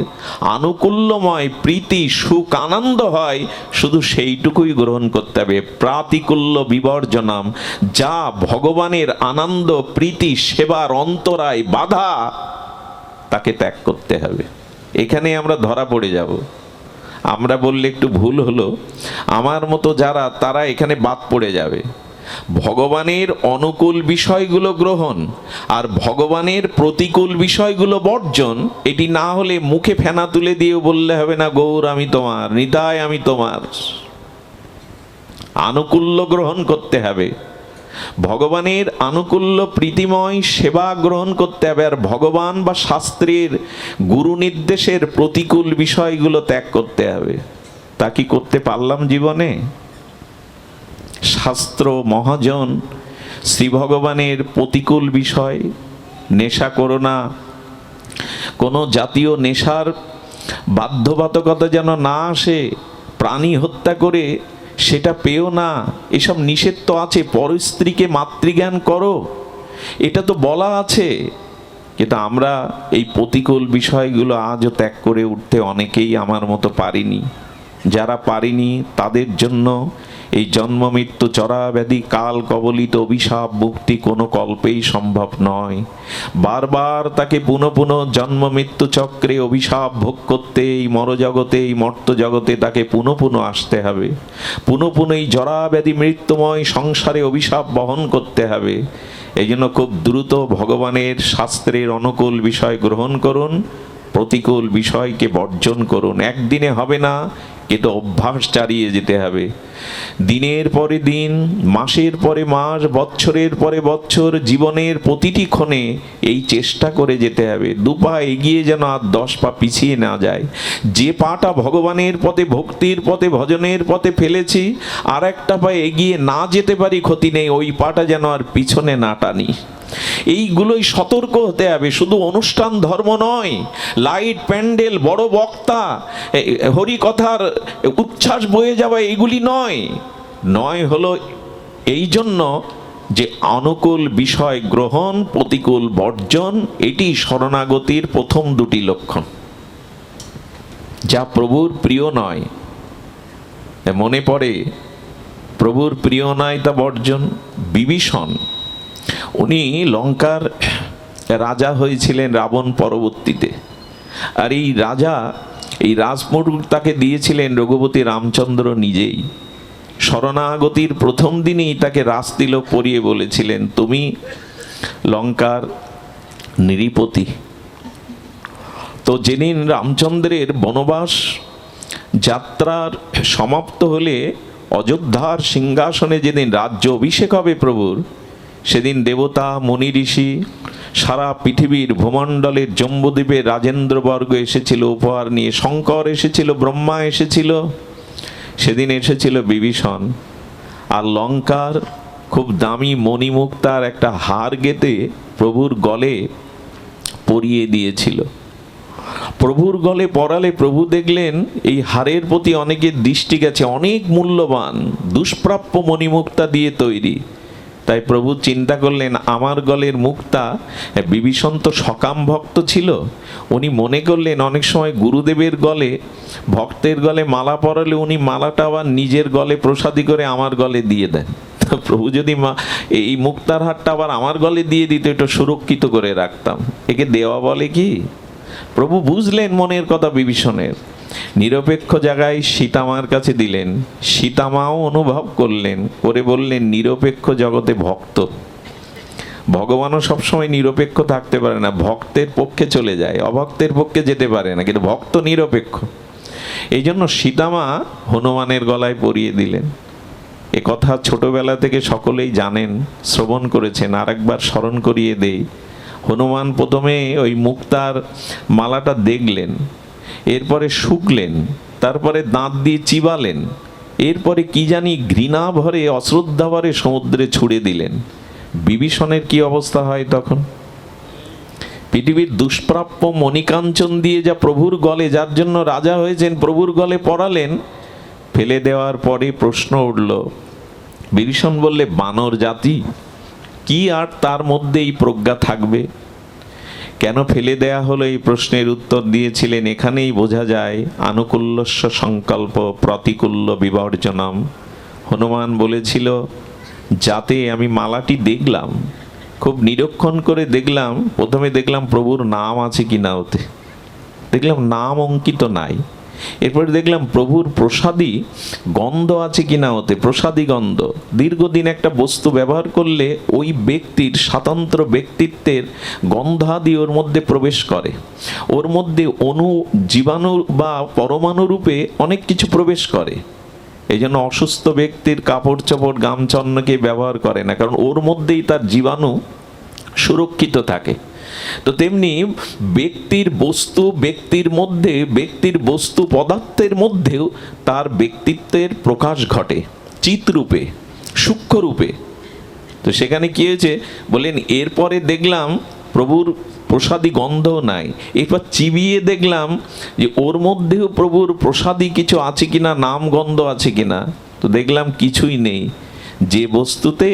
আনুকূল্যময় প্রীতি সুখ আনন্দ হয়, শুধু সেইটুকুই গ্রহণ করতে হবে। প্রাতিকূল্য বিবর্জনম, যা ভগবানের আনন্দ প্রীতি সেবার অন্তরায় বাধা, তাকে ত্যাগ করতে হবে। এখানে আমরা ধরা পড়ে যাব। আমরা বললে একটু ভুল হলো, আমার মতো যারা, তারা এখানে বাদ পড়ে যাবে। ভগবানের অনুকূল বিষয়গুলো গ্রহণ আর ভগবানের প্রতিকূল বিষয়গুলো বর্জন, এটি না হলে মুখে ফেনা তুলে দিয়ে বললে হবে না গৌর আমি তোমার, নিতাই আমি তোমার। আনুকূল্য গ্রহণ করতে হবে। ভগবানের আনুকূল্য প্রীতিময় সেবা গ্রহণ করতে হবে, আর ভগবান বা শাস্ত্রের গুরু নির্দেশের প্রতিকূল বিষয়গুলো ত্যাগ করতে হবে। তা কি করতে পারলাম জীবনে? শাস্ত্র মহাজন শ্রী ভগবানের প্রতিকূল বিষয়, নেশা করো না, কোনো জাতীয় নেশার বাধ্যবাধকতা যেন না আসে, প্রাণী হত্যা করে সেটা পেও না, এসব নিষেধ তো আছে। পর স্ত্রীকে মাতৃজ্ঞান করো, এটা তো বলা আছে। কিন্তু আমরা এই প্রতিকূল বিষয়গুলো আজও ত্যাগ করে উঠতে অনেকেই আমার মতো পারিনি। যারা পারিনি তাদের জন্য এই জন্ম মৃত্যু চরাব্যাধি কাল কবলিত অভিশাপ মুক্তি কোনো কল্পেই সম্ভব নয়। বারবার তাকে পুনঃ পুনঃ জন্ম মৃত্যু চক্রে অভিশাপ ভোগ করতে এই মরজগতে, এই মর্ত জগতে তাকে পুনঃ পুনঃ আসতে হবে। পুনঃ পুনঃ এই জরাব্যাধি মৃত্যুময় সংসারে অভিশাপ বহন করতে হবে। এই জন্য খুব দ্রুত ভগবানের শাস্ত্রের অনুকূল বিষয় গ্রহণ করুন, প্রতিকূল বিষয়কে বর্জন করুন। একদিনে হবে না, কিন্তু অভ্যাস চালিয়ে যেতে হবে। দিনের পরে দিন, মাসের পরে মাস, বৎসরের পরে বৎসর, জীবনের প্রতিটি ক্ষণে এই চেষ্টা করে যেতে হবে। 2 পা এগিয়ে যেন আর 10 পা পিছিয়ে না যায়। যে পাটা ভগবানের পথে, ভক্তির পথে, ভজনের পথে ফেলেছি, আর একটা পা এগিয়ে না যেতে পারি ক্ষতি নেই, ওই পাটা যেন আর পিছনে না টানি। এইগুলোই সতর্ক হতে হবে। শুধু অনুষ্ঠান ধর্ম নয়, লাইট, প্যান্ডেল, বড় বক্তা, হরিকথার উচ্ছ্বাস বয়ে যাওয়া, এগুলি নয় হলো এই জন্য যে অনুকূল বিষয় গ্রহণ, প্রতিকূল বর্জন, এটি শরণাগতির প্রথম 2টি লক্ষণ। যা প্রভুর প্রিয় নয়, মনে পড়ে প্রভুর প্রিয় নয় তা বর্জন। বিভীষণ, উনি লঙ্কার রাজা হয়েছিলেন রাবণ পরবর্তীতে, আর এই রাজা, এই রাজমুকুট তাকে দিয়েছিলেন রঘুপতি রামচন্দ্র নিজেই। শরণাগতির প্রথম দিনই তাকে রাজতিলক পরিয়ে বলেছিলেন, তুমি লঙ্কার নৃপতি। তো যেদিন রামচন্দ্রের বনবাস যাত্রার সমাপ্ত হলে অযোধ্যার সিংহাসনে যেদিন রাজ্য অভিষেক হবে প্রভুর, সেদিন দেবতা, মুনি, ঋষি, সারা পৃথিবীর ভূমণ্ডলের জম্বুদ্বীপের রাজেন্দ্রবর্গ এসেছিল উপহার নিয়ে। শঙ্কর এসেছিল, ব্রহ্মা এসেছিল, সেদিন এসেছিল বিভীষণ। আর লঙ্কার খুব দামি মণিমুক্তার একটা হার গেঁথে প্রভুর গলে পরিয়ে দিয়েছিল। প্রভুর গলে পরালে প্রভু দেখলেন এই হারের প্রতি অনেকের দৃষ্টি গেছে, অনেক মূল্যবান দুষ্প্রাপ্য মণিমুক্তা দিয়ে তৈরি। তাই প্রভু চিন্তা করলেন, আমার গলের মুক্তা, বিভীষণ তো সকাম ভক্ত ছিল, উনি মনে করলেন অনেক সময় গুরুদেবের গলে, ভক্তের গলে মালা পরালে উনি মালাটা আবার নিজের গলে প্রসাদী করে আমার গলে দিয়ে দেন। প্রভু যদি এই মুক্তার হারটা আবার আমার গলে দিয়ে দিত, এটা সুরক্ষিত করে রাখতাম। একে দেওয়া বলে কি? প্রভু বুঝলেন মনের কথা বিভীষণের, নিরপেক্ষ জায়গায় সীতামার কাছে দিলেন। সীতামাও অনুভব করলেন, করে বললেন, নিরপেক্ষ জগতে ভক্ত। ভগবানও সবসময় নিরপেক্ষ থাকতে পারে না, ভক্তের পক্ষে চলে যায়, অভক্তের পক্ষে যেতে পারে না, কিন্তু ভক্ত নিরপেক্ষ। এই জন্য সীতামা হনুমানের গলায় পরিয়ে দিলেন। এ কথা ছোটবেলা থেকে সকলেই জানেন, শ্রবণ করেছেন। আর একবার স্মরণ করিয়ে দেই। হনুমান প্রথমে ওই মুক্তার মালাটা দেখলেন, এরপরে শুকলেন, তারপরে দাঁত দিয়ে চিবালেন, এরপরে কি জানি ঘৃণা ভরে, অশ্রদ্ধা ভরে সমুদ্রে ছুড়ে দিলেন। বিভীষণের কি অবস্থা হয় তখন? পৃথিবীর দুষ্প্রাপ্য মণিকাঞ্চন দিয়ে যা প্রভুর গলে, যার জন্য রাজা হয়েছেন, প্রভুর গলে পরালেন, ফেলে দেওয়ার পরে প্রশ্ন উঠল। বিভীষণ বললে, বানর জাতি, কি আর তার মধ্যে এই প্রজ্ঞা থাকবে? কেন ফেলে দেয়া হলো, এই প্রশ্নের উত্তর দিয়েছিলেন, এখানেই বোঝা যায় আনুকূল্যস্য সংকল্প প্রতিকূল্য বিবর্জনম। হনুমান বলেছিল, যাতে আমি মালাটি দেখলাম, খুব নিরীক্ষণ করে দেখলাম, প্রথমে দেখলাম প্রভুর নাম আছে কি না ওতে, দেখলাম নাম অঙ্কিত নাই। এরপরে দেখলাম প্রভুর প্রসাদী গন্ধ আছে কিনা ওতে, প্রসাদী গন্ধ। দীর্ঘদিন একটা বস্তু ব্যবহার করলে ওই ব্যক্তির স্বতন্ত্র ব্যক্তিত্বের গন্ধাদি ওর মধ্যে প্রবেশ করে, ওর মধ্যে জীবাণু বা পরমাণু রূপে অনেক কিছু প্রবেশ করে। এই জন্য অসুস্থ ব্যক্তির কাপড় চোপড় গামছন্নকে ব্যবহার করে না, কারণ ওর মধ্যেই তার জীবাণু সুরক্ষিত থাকে। তো তেমনি ব্যক্তির বস্তু, ব্যক্তির বস্তু পদার্থের মধ্যেও তার ব্যক্তিত্বের প্রকাশ ঘটে চিৎরূপে, সূক্ষ্মরূপে। তো সেখানে কি হয়েছে বলেন, এরপরে দেখলাম প্রভুর প্রসাদী গন্ধ নাই, এরপর চিবিয়ে দেখলাম যে ওর মধ্যেও প্রভুর প্রসাদী কিছু আছে কিনা, নাম গন্ধ আছে কিনা। তো দেখলাম কিছুই নেই। যে বস্তুতে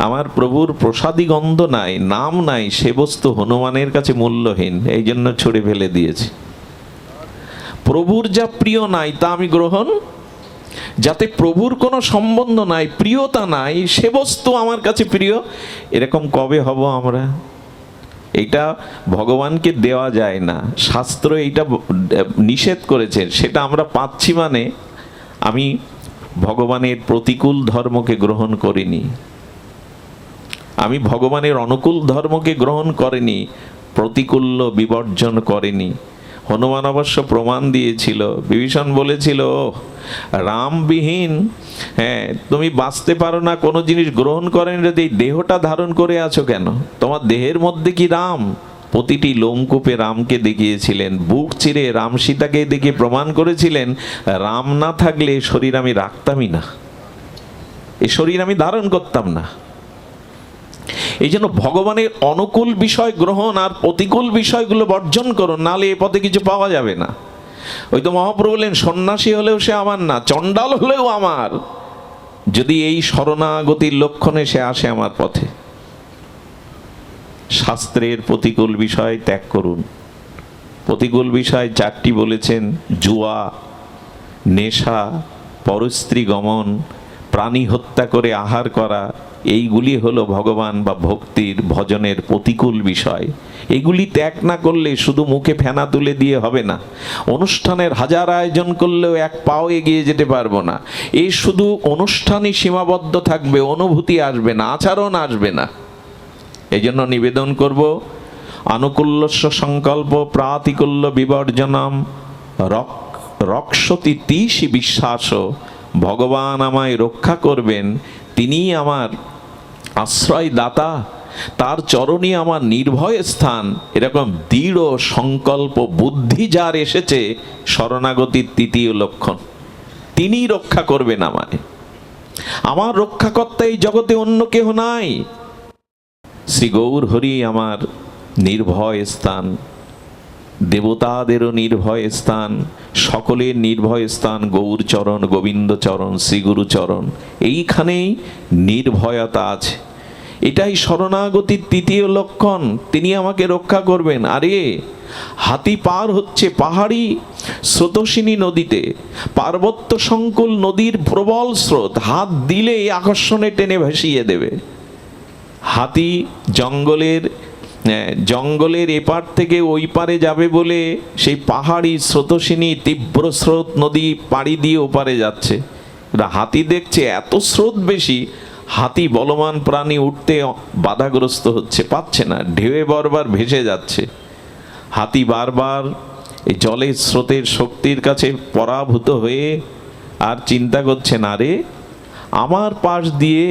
আমার প্রভুর প্রসাদী গন্ধ নাই, নাম নাই, সে বস্তু হনুমানের কাছে মূল্যহীন, এই জন্য ছুঁড়ে ফেলে দিয়েছে। প্রভুর যা প্রিয় নাই তা আমি গ্রহণ, যাতে প্রভুর কোনো সম্বন্ধ নাই, প্রিয়তা নাই, সে বস্তু আমার কাছে প্রিয়, এরকম কবে হব আমরা? এইটা ভগবানকে দেওয়া যায় না, শাস্ত্র এইটা নিষেধ করেছে। সেটা আমরা পাচ্ছি মানে আমি ভগবানের প্রতিকূল ধর্মকে গ্রহণ করিনি, আমি ভগবানের অনুকূল ধর্মকে গ্রহণ করিনি, প্রতিকূল্য বিবর্জন করেনি। হনুমান অবশ্য প্রমাণ দিয়েছিল। বিভীষণ বলেছিল, রামবিহীন তুমি বাঁচতে পারো না, কোনো জিনিস গ্রহণ করেন যদি এই দেহটা ধারণ করে আছো কেন? তোমার দেহের মধ্যে কি রাম? প্রতিটি লোমকূপে রামকে দেখিয়েছিলেন, বুক চিরে রাম সীতাকে দেখে প্রমাণ করেছিলেন, রাম না থাকলে শরীর আমি রাখতামই না, এই শরীর আমি ধারণ করতাম না। এই জন্য ভগবানের অনুকূল বিষয় গ্রহণ আর প্রতিকূল বিষয়গুলো বর্জন করুন, নাহলে এ পথে কিছু পাওয়া যাবে না। ওই তো মহাপ্রভু বললেন, সন্ন্যাসী হলেও সে আমার না, চণ্ডাল হলেও আমার, যদি এই শরণাগতির লক্ষণে সে আসে আমার পথে। শাস্ত্রের প্রতিকূল বিষয় ত্যাগ করুন। প্রতিকূল বিষয় 4টি বলেছেন: জুয়া, নেশা, পরস্ত্রী গমন, প্রাণী হত্যা করে আহার করা। এইগুলি হলো ভগবান বা ভক্তির ভজনের প্রতিকূল বিষয়। এগুলি ত্যাগ না করলে শুধু মুখে ফেনা তুলে দিয়ে হবে না। অনুষ্ঠানের হাজার আয়োজন করলেও এক পাও এগিয়ে যেতে পারবো না। এই শুধু অনুষ্ঠানই সীমাবদ্ধ থাকবে, অনুভূতি আসবে না, আচরণ আসবে না। এই জন্য নিবেদন করব, আনুকূল্যস্য সংকল্প প্রাতিকূল্য বিবর্জনম রক্ষতি তিসি বিশ্বাস। ভগবান আমায় রক্ষা করবেন, তিনিই আমার আশ্রয় দাতা, তার চরণই আমার নির্ভয় স্থান। এরকম দৃঢ় সংকল্প বুদ্ধি যার এসেছে, শরণাগতির 3য় লক্ষণ, তিনি রক্ষা করবেন আমায়। আমার রক্ষাকর্তা এই জগতে অন্য কেহ নাই। শ্রী গৌর হরি আমার নির্ভয় স্থান, দেবতাদেরও নির্ভয় স্থান, সকলের নির্ভয় স্থান গৌর চরণ, গোবিন্দ চরণ, শ্রীগুরু চরণ। এইখানেই নির্ভয়তা আছে। এটাই শরণাগতির 3য় লক্ষণ, তিনি আমাকে রক্ষা করবেন। আরে হাতি পার হচ্ছে পাহাড়ি স্রোতস্বিনী নদীতে, পার্বত্য সংকুল নদীর প্রবল স্রোত, হাত দিলেই আকর্ষণে টেনে ভাসিয়ে দেবে। হাতি জঙ্গলের এপার থেকে ওই পারে যাবে বলে সেই পাহাড়ি স্রোতস্বিনী তীব্র স্রোত নদী পাড়ি দিয়ে ওপারে যাচ্ছে। হাতি দেখছে এত স্রোত বেশি, হাতি বলবান প্রাণী উঠতে বাধাগ্রস্ত হচ্ছে, পাচ্ছে না, ঢেউয়ে বারবার ভেসে যাচ্ছে। হাতি বারবার এই জলের স্রোতের শক্তির কাছে পরাভূত হয়ে আর চিন্তা করছে, না রে, আমার পাশ দিয়ে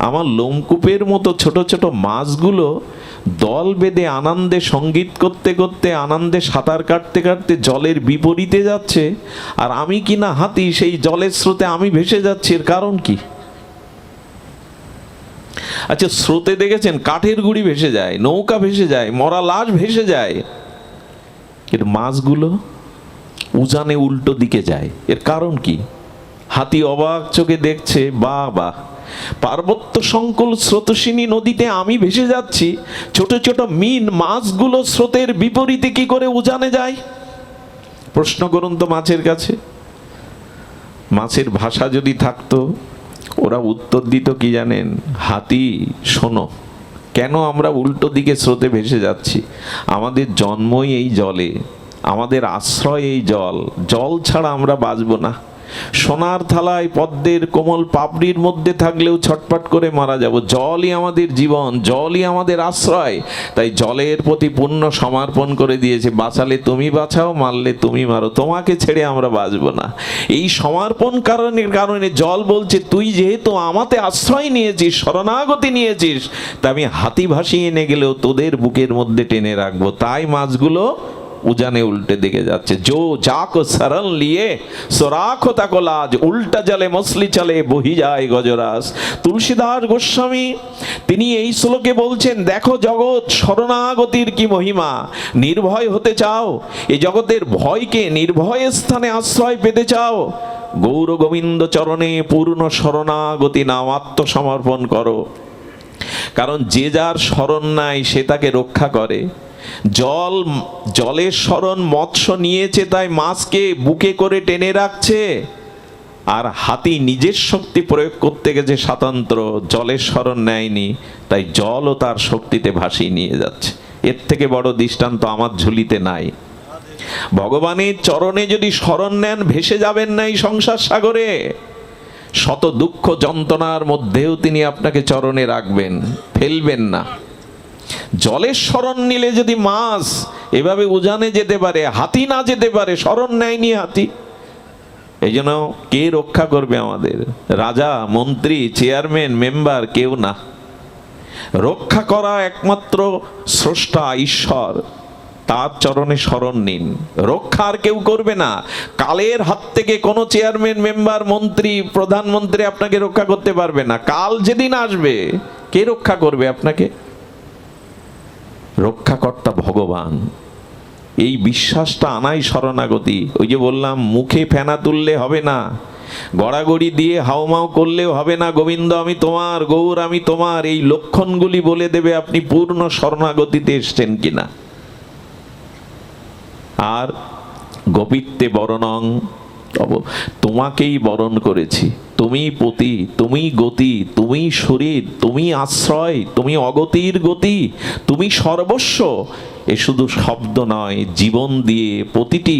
আমার লোমকূপের মতো ছোট ছোট মাছগুলো দল বেঁধে আনন্দে সঙ্গীত করতে করতে, আনন্দে সাঁতার কাটতে কাটতে জলের বিপরীতে যাচ্ছে, আর আমি কিনা হাতি সেই জলের স্রোতে আমি ভেসে যাচ্ছি। এর কারণ কি? আচ্ছা, স্রোতে দেখেছেন কাঠের গুঁড়ি ভেসে যায়, নৌকা ভেসে যায়, মরা লাশ ভেসে যায়, কিন্তু মাছগুলো উজানে উল্টো দিকে যায়। এর কারণ কি? হাতি অবাক চোখে দেখছে, বাহ, পার্বত্য সংকুল স্রোতস্বিনী নদীতে আমি ভেসে যাচ্ছি, ছোট ছোট মিন মাছগুলো স্রোতের বিপরীতে কি করে উজানে যায়? প্রশ্ন করুন তো মাছের কাছে। মাছের ভাষা যদি থাকতো, ওরা উত্তর দিত কি জানেন? হাতি, শোনো, কেন আমরা উল্টো দিকে স্রোতে ভেসে যাচ্ছি? আমাদের জন্মই এই জলে, আমাদের আশ্রয় এই জল, জল ছাড়া আমরা বাঁচব না। সোনার থালায় পদ্মের কোমল পাপড়ির মধ্যে থাকলেও ছটফট করে মারা যাব। জলই আমাদের জীবন, জলই আমাদের আশ্রয়। তাই জলের প্রতি পূর্ণ সমর্পণ করে দিয়েছে। বাঁচালে তুমি বাঁচাও, মারলে তুমি মারো, তোমাকে ছেড়ে আমরা বাঁচব না। এই সমর্পণ কারণে জল বলছে, তুই যেহেতু আমাতে আশ্রয় নিয়েছিস, শরণাগতি নিয়েছিস, তা আমি হাতি ভাসিয়ে এনে গেলেও তোদের বুকের মধ্যে টেনে রাখবো। তাই মাছগুলো উজানে উল্টে দিকে যাচ্ছে। জো যাকো শরণ লিয়ে সোরাখো তাকো লাজ, উল্টা জলে মছলি চলে বহি যায় গজরাস। তুলসীদাস গোস্বামী তিনি এই শ্লোকে বলছেন, দেখো জগৎ শরণাগতির কি মহিমা। নির্ভয় হতে চাও, এই জগতের ভয়কে নির্ভয় স্থানে আশ্রয় পেতে চাও, গৌর গোবিন্দ চরণে পূর্ণ শরণাগতি নাও, আত্মসমর্পণ করো। কারণ যে যার শরণ নাই সে তাকে রক্ষা করে। জলের শরণ মৎস্য নিয়েছে, তাই মাছকে বুকে করে টেনে রাখছে। আর হাতি নিজের শক্তি প্রয়োগ করতে গেছে স্বাতন্ত্র, জলের শরণ নেয়নি, তাই জলও তার শক্তিতে ভাসিয়ে নিয়ে যাচ্ছে। এর থেকে বড় দৃষ্টান্ত আমার ঝুলিতে নাই। ভগবানের চরণে যদি শরণ নেন, ভেসে যাবেন না এই সংসার সাগরে। শত দুঃখ যন্ত্রণার মধ্যেও তিনি আপনাকে চরণে রাখবেন, ফেলবেন না। জলের শরণ নিলে যদি মাছ এভাবে উজানে যেতে পারে, হাতি না যেতে পারে, শরণ নেয়নি হাতি, এই জন্য কে রক্ষা করবে আমাদের? রাজা, মন্ত্রী, চেয়ারম্যান, মেম্বার কেউ না। রক্ষা করা একমাত্র স্রষ্টা ঈশ্বর, তার চরণে শরণ নিন। রক্ষা আর কেউ করবে না। কালের হাত থেকে কোনো চেয়ারম্যান, মেম্বার, মন্ত্রী, প্রধানমন্ত্রী আপনাকে রক্ষা করতে পারবে না। কাল যেদিন আসবে, কে রক্ষা করবে আপনাকে? রক্ষাকর্তা ভগবান। এই বিশ্বাসটা আনাই শরণাগতি। ওই যে বললাম, মুখে ফেনা তুললে হবে না, গড়াগড়ি দিয়ে হাউমাউ করলেও হবে না। গোবিন্দ আমি তোমার, গৌর আমি তোমার, এই লক্ষণগুলি বলে দেবে আপনি পূর্ণ শরণাগতিতে এসছেন কিনা। আর গোপিত্বে বরণং, তোমাকেই বরণ করেছি, তুমি পতি, তুমি গতি, তুমি শরীর, তুমি আশ্রয়, তুমি অগতির গতি, তুমি সর্বস্ব। এ শুধু শব্দ নয়, জীবন দিয়ে, প্রতিটি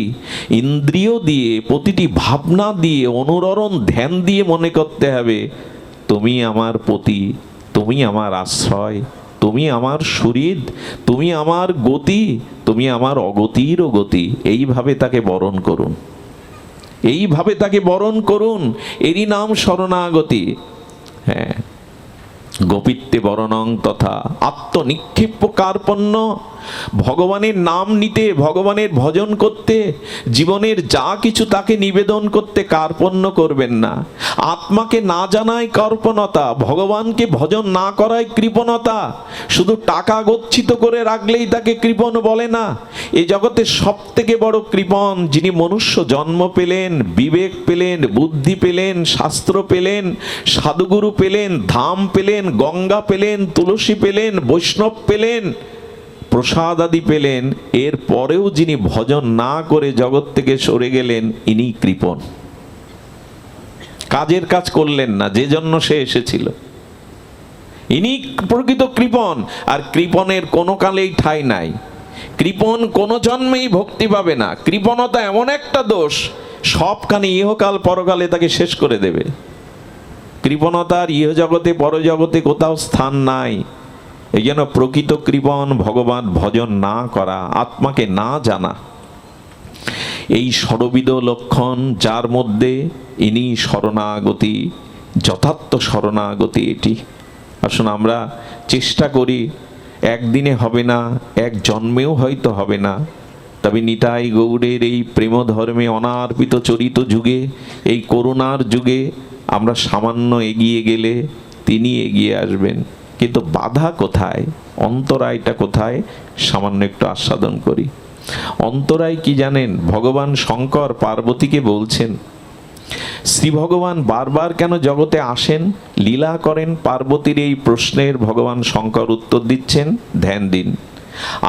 ইন্দ্রিয় দিয়ে, প্রতিটি ভাবনা দিয়ে, অনুরণন ধ্যান দিয়ে মনে করতে হবে, তুমি আমার পতি, তুমি আমার আশ্রয়, তুমি আমার শরীর, তুমি আমার গতি, তুমি আমার অগতিরও গতি। এইভাবে তাকে বরণ করুন, এইভাবে তাকে বরণ করুন। এরই নাম শরণাগতি। হ্যাঁ, গোপিত্বে বরণং তথা আত্মনিক্ষেপ্য কার্পণ্য। ভগবানের নাম নিতে, ভগবানের ভজন করতে, জীবনের যা কিছু তাকে নিবেদন করতে কার্পণ্য করবেন না। আত্মাকে না জানায় কর্পণতা, ভগবানকে ভজন না করায় কৃপণতা। শুধু টাকা গচ্ছিত করে রাখলেই তাকে কৃপণ বলে না। এই জগতে সব থেকে বড় কৃপণ যিনি মনুষ্য জন্ম পেলেন, বিবেক পেলেন, বুদ্ধি পেলেন, শাস্ত্র পেলেন, সাধুগুরু পেলেন, ধাম পেলেন, গঙ্গা পেলেন, তুলসী পেলেন, বৈষ্ণব পেলেন, প্রসাদ আদি পেলেন, এর পরেও যিনি ভজন না করে জগৎ থেকে সরে গেলেন, ইনি কৃপণ। কাজের কাজ করলেন না যে জন্য সে এসেছিল, ইনি প্রকৃত কৃপণ। আর কৃপণের কোনো কালেই ঠাঁই নাই। কৃপণ কোনো জন্মেই ভক্তি পাবে না। কৃপণতা এমন একটা দোষ, সবখানে ইহকাল পরকালে তাকে শেষ করে দেবে। কৃপণতার ইহজগতে পরজগতে কোথাও স্থান নাই। এই জন্য প্রকৃত কৃপণ ভগবান ভজন না করা, আত্মাকে না জানা, এই ষড়বিধ লক্ষণ যার মধ্যে, ইনি শরণাগতি, যথার্থ শরণাগতি এটি। আসুন আমরা চেষ্টা করি, একদিনে হবে না, এক জন্মেও হয়তো হবে না, তবে নিতাই গৌড়ের এই প্রেম ধর্মে অনার্পিত চরিত যুগে, এই করুণার যুগে আমরা সামান্য এগিয়ে গেলে তিনি এগিয়ে আসবেন। কিন্তু বাধা কোথায়, অন্তরায়টা কোথায়, সামান্য একটু আস্বাদন করি। অন্তরায় কি জানেন? ভগবান শঙ্কর পার্বতীকে বলছেন, শ্রী ভগবান বারবার কেন জগতে আসেন, লীলা করেন? পার্বতীর এই প্রশ্নের ভগবান শঙ্কর উত্তর দিচ্ছেন, ধ্যান দিন।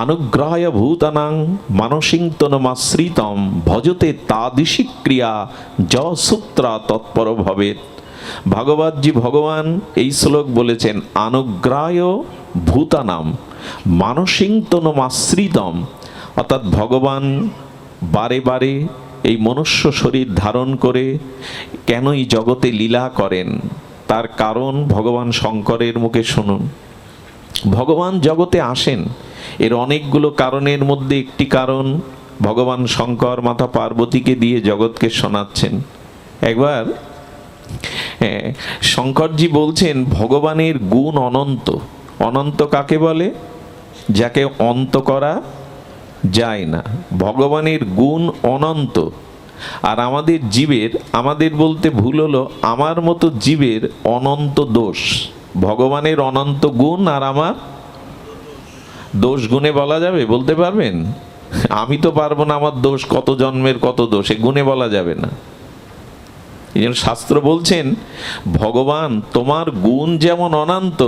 অনুগ্রহায় ভূতানাং মানসিং তনমাশ্রিতম ভজতে তাদৃশী ক্রিয়া য সূত্রা তৎপর ভবেৎ। ভাগবতজি ভগবান এই শ্লোক বলেছেন, অনুগ্রহায় ভূতানাম মানসিং তনমাশ্রিতম, অর্থাৎ ভগবান বারে বারে এই মনুষ্য শরীর ধারণ করে কেনই জগতে লীলা করেন, তার কারণ ভগবান শঙ্করের মুখে শুনুন। ভগবান জগতে আসেন, এর অনেকগুলো কারণের মধ্যে একটি কারণ ভগবান শঙ্কর মাতা পার্বতীকে দিয়ে জগৎকে শোনাচ্ছেন। একবার শঙ্করজি বলছেন ভগবানের গুণ অনন্ত। অনন্ত কাকে বলে? যাকে অন্ত করা যায় না। ভগবানের গুণ অনন্ত। আর আমাদের জীবের, আমাদের বলতে ভুল হলো, আমার মতো জীবের অনন্ত দোষ। ভগবানের অনন্ত গুণ আর আমার দোষ গুণে বলা যাবে? বলতে পারবেন? আমি তো পারবো না, আমার দোষ কত জন্মের কত দোষ, এ গুণে বলা যাবে না। এই জন্য শাস্ত্র বলছেন ভগবান তোমার গুণ যেমন অনন্ত,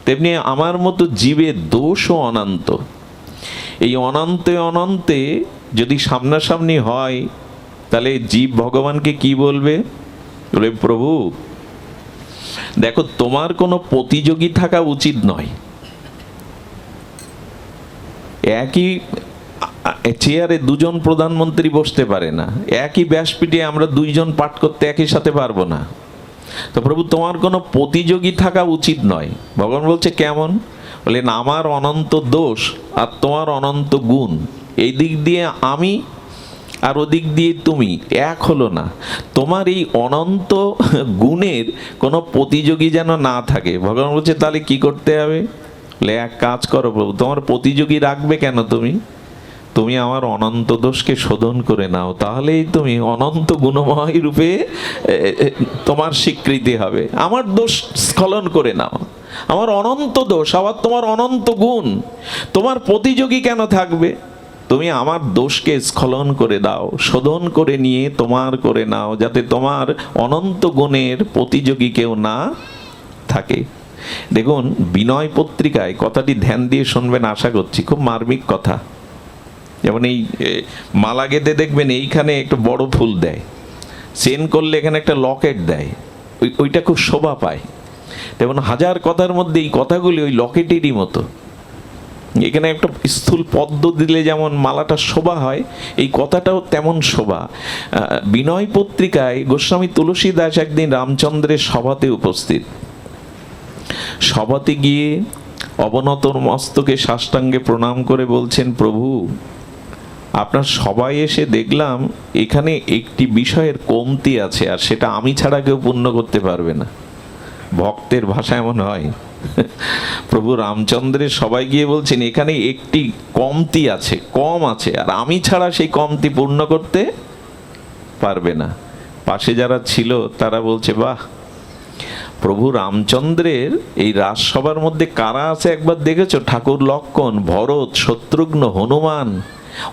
তেমনি আমার মতো জীবের দোষও অনন্ত। এই অনন্তে অনন্তে যদি সামনাসামনি হয়, তাহলে জীব ভগবানকে কি বলবে? বলে প্রভু দেখো, তোমার কোনো প্রতিযোগী থাকা উচিত নয়। একই চেয়ারে দুজন প্রধানমন্ত্রী বসতে পারে না, একই ব্যাসপীঠে আমরা দুইজন পাঠ করতে একই সাথে পারবো না। তো প্রভু তোমার কোনো প্রতিযোগী থাকা উচিত নয়। ভগবান বলছে কেমন? বললেন আমার অনন্ত দোষ আর তোমার অনন্ত গুণ, এই দিক দিয়ে আমি আর ওদিক দিয়ে তুমি, এক হলো না। তোমার এই অনন্ত গুণের কোনো প্রতিযোগী যেন না থাকে। ভগবান বলছে তাহলে কি করতে হবে? বলে এক কাজ করো প্রভু, তোমার প্রতিযোগী রাখবে কেন? তুমি আমার অনন্ত দোষকে শোধন করে নাও, তাহলেই তুমি অনন্ত গুণময় রূপে তোমার স্বীকৃতি হবে। আমার দোষ স্খলন করে নাও, আমার অনন্ত দোষ আবার তোমার অনন্ত গুণ, তোমার প্রতিযোগী কেন থাকবে? তুমি আমার দোষকে স্খলন করে দাও, শোধন করে নিয়ে তোমার করে নাও, যাতে তোমার অনন্ত গুণের প্রতিযোগী কেউ না থাকে। দেখুন বিনয় পত্রিকায়, কথাটি ধ্যান দিয়ে শুনবেন আশা করছি, খুব মার্মিক কথা। যেমন এই মালা গেঁথে দেখবেন এইখানে একটা বড় ফুল দেয়, চেন করলে এখানে একটা লকেট দেয়, ওইটা খুব শোভা পায়। তেমন হাজার কথার মধ্যে এই কথাগুলি ওই লকেটেরই মতো। এখানে একটা স্থূল পদ্ম দিলে যেমন মালাটা শোভা হয়, এই কথাটাও তেমন শোভা। বিনয় পত্রিকায় গোস্বামী তুলসী দাস একদিন রামচন্দ্রের সভাতে উপস্থিত। সভাতে গিয়ে অবনত মস্তকে সাষ্টাঙ্গে প্রণাম করে বলছেন প্রভু আপনার সবাই এসে দেখলাম এখানে একটি বিষয়ের কমতি আছে, আর সেটা আমি ছাড়া কেউ পূর্ণ করতে পারবে না। ভক্তের ভাষা এমন হয়। প্রভু রামচন্দ্রের সবাই গিয়ে বলছেন এখানে একটি কমতি আছে, কম আছে, আর আমি ছাড়া সেই কমতি পূর্ণ করতে পারবে না। পাশে যারা ছিল তারা বলছে বাহ, প্রভু রামচন্দ্রের এই রাজসভার মধ্যে কারা আছে একবার দেখেছো? ঠাকুর লক্ষ্মণ, ভরত, শত্রুঘ্ন, হনুমান,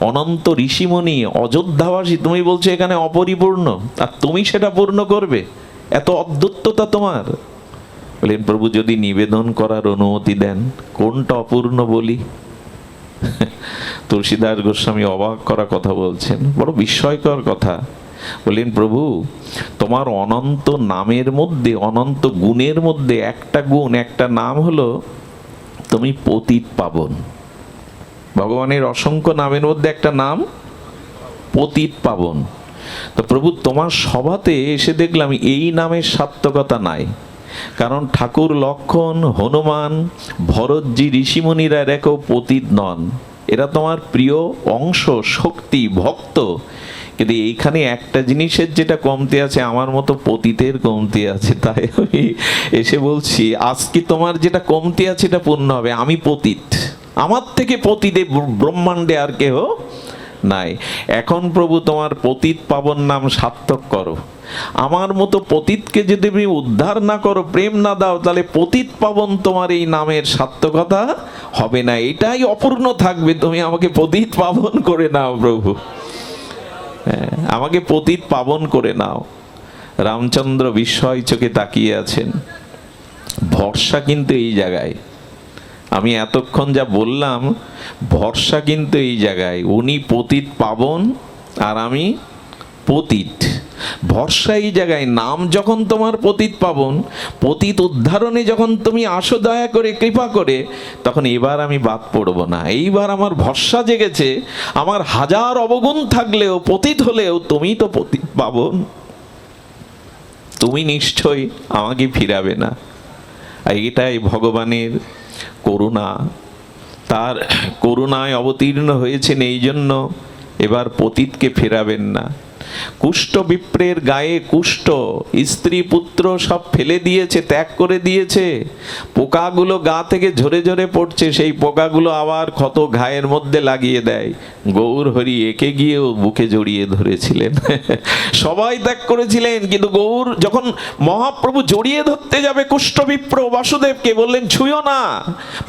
অনন্ত ঋষিমণি, অযোধ্যাবাসী। তুমি বলছো এখানে অপরিপূর্ণ, আর তুমি সেটা পূর্ণ করবে? এত অদ্ভুততা তোমার। বলেন প্রভু যদি নিবেদন করার অনুমতি দেন, কোনটা অপূর্ণ বলি? তুলসীদাস গোস্বামী অবাক করা কথা বলছেন, বড় বিস্ময়কর কথা। বললেন প্রভু তোমার অনন্ত নামের মধ্যে, অনন্ত গুণের মধ্যে একটা গুণ, একটা নাম হলো তুমি পতিত পাবন। ভগবানের অসংখ্য নামের মধ্যে একটা নাম পতিত পাবন। তো প্রভু তোমার সভাতে এসে দেখলাম এই নামের সার্থকতা নাই। কারণ ঠাকুর লক্ষ্মণ, হনুমান, ভরতজি, ঋষিমুনিরা এরা কেউ পতিত নন, এরা তোমার প্রিয় অংশ, শক্তি, ভক্ত। কিন্তু এইখানে একটা জিনিসের যেটা কমতি আছে, আমার মতো পতিতের কমতি আছে। তাই আমি এসে বলছি আজকে তোমার যেটা কমতি আছে এটা পূর্ণ হবে। আমি পতিত, আমার থেকে পতিতে ব্রহ্মাণ্ডে আর কেহ নাই। এখন প্রভু তোমার পতিত পাবন নাম সার্থক করো। আমার মতো পতিতকে যদি তুমি উদ্ধার না করো, প্রেম না দাও, তাহলে পতিত পাবন তোমার এই নামের সার্থকতা হবে না, এটাই অপূর্ণ থাকবে। তুমি আমাকে পতিত পাবন করে নাও প্রভু, আমাকে পতিত পাবন করে নাও। রামচন্দ্র বিস্ময় চোখে তাকিয়ে আছেন। ভরসা কিন্তু এই জায়গায়, আমি এতক্ষণ যা বললাম ভরসা কিন্তু এই জায়গায়। উনি পতিত পাবন আর আমি পতিত। ভরসা এই জায়গায়, নাম যখন তোমার পতিত পাবন, পতিত উদ্ধারণে যখন তুমি আসো দয়া করে কৃপা করে, তখন এবার আমি বাদ পড়ব না। এইবার আমার ভরসা জেগেছে, আমার হাজার অবগুণ থাকলেও, পতিত হলেও তুমি তো পতিত পাবন, তুমি নিশ্চয়ই আমাকে ফিরাবে না। আর এটাই ভগবানের করুণা। তার করুণায় অবতীর্ণ হয়েছেন, এই জন্য এবার পতিতকে ফেরাবেন না। কুষ্ঠ বিপ্রের গায়ে কুষ্ঠ, স্ত্রী পুত্র সব ফেলে দিয়েছে, ত্যাগ করে দিয়েছে, পোকাগুলো গা থেকে ঝরে ঝরে পড়ছে, সেই পোকাগুলো আবার ক্ষত ঘায়ের মধ্যে লাগিয়ে দেয়। গৌর হরি একে গিয়েও বুকে জড়িয়ে ধরেছিলেন। সবাই ত্যাগ করেছিলেন, কিন্তু গৌর যখন মহাপ্রভু জড়িয়ে ধরতে যাবে কুষ্ঠ বিপ্র বাসুদেবকে, বললেন ছুঁয়ো না।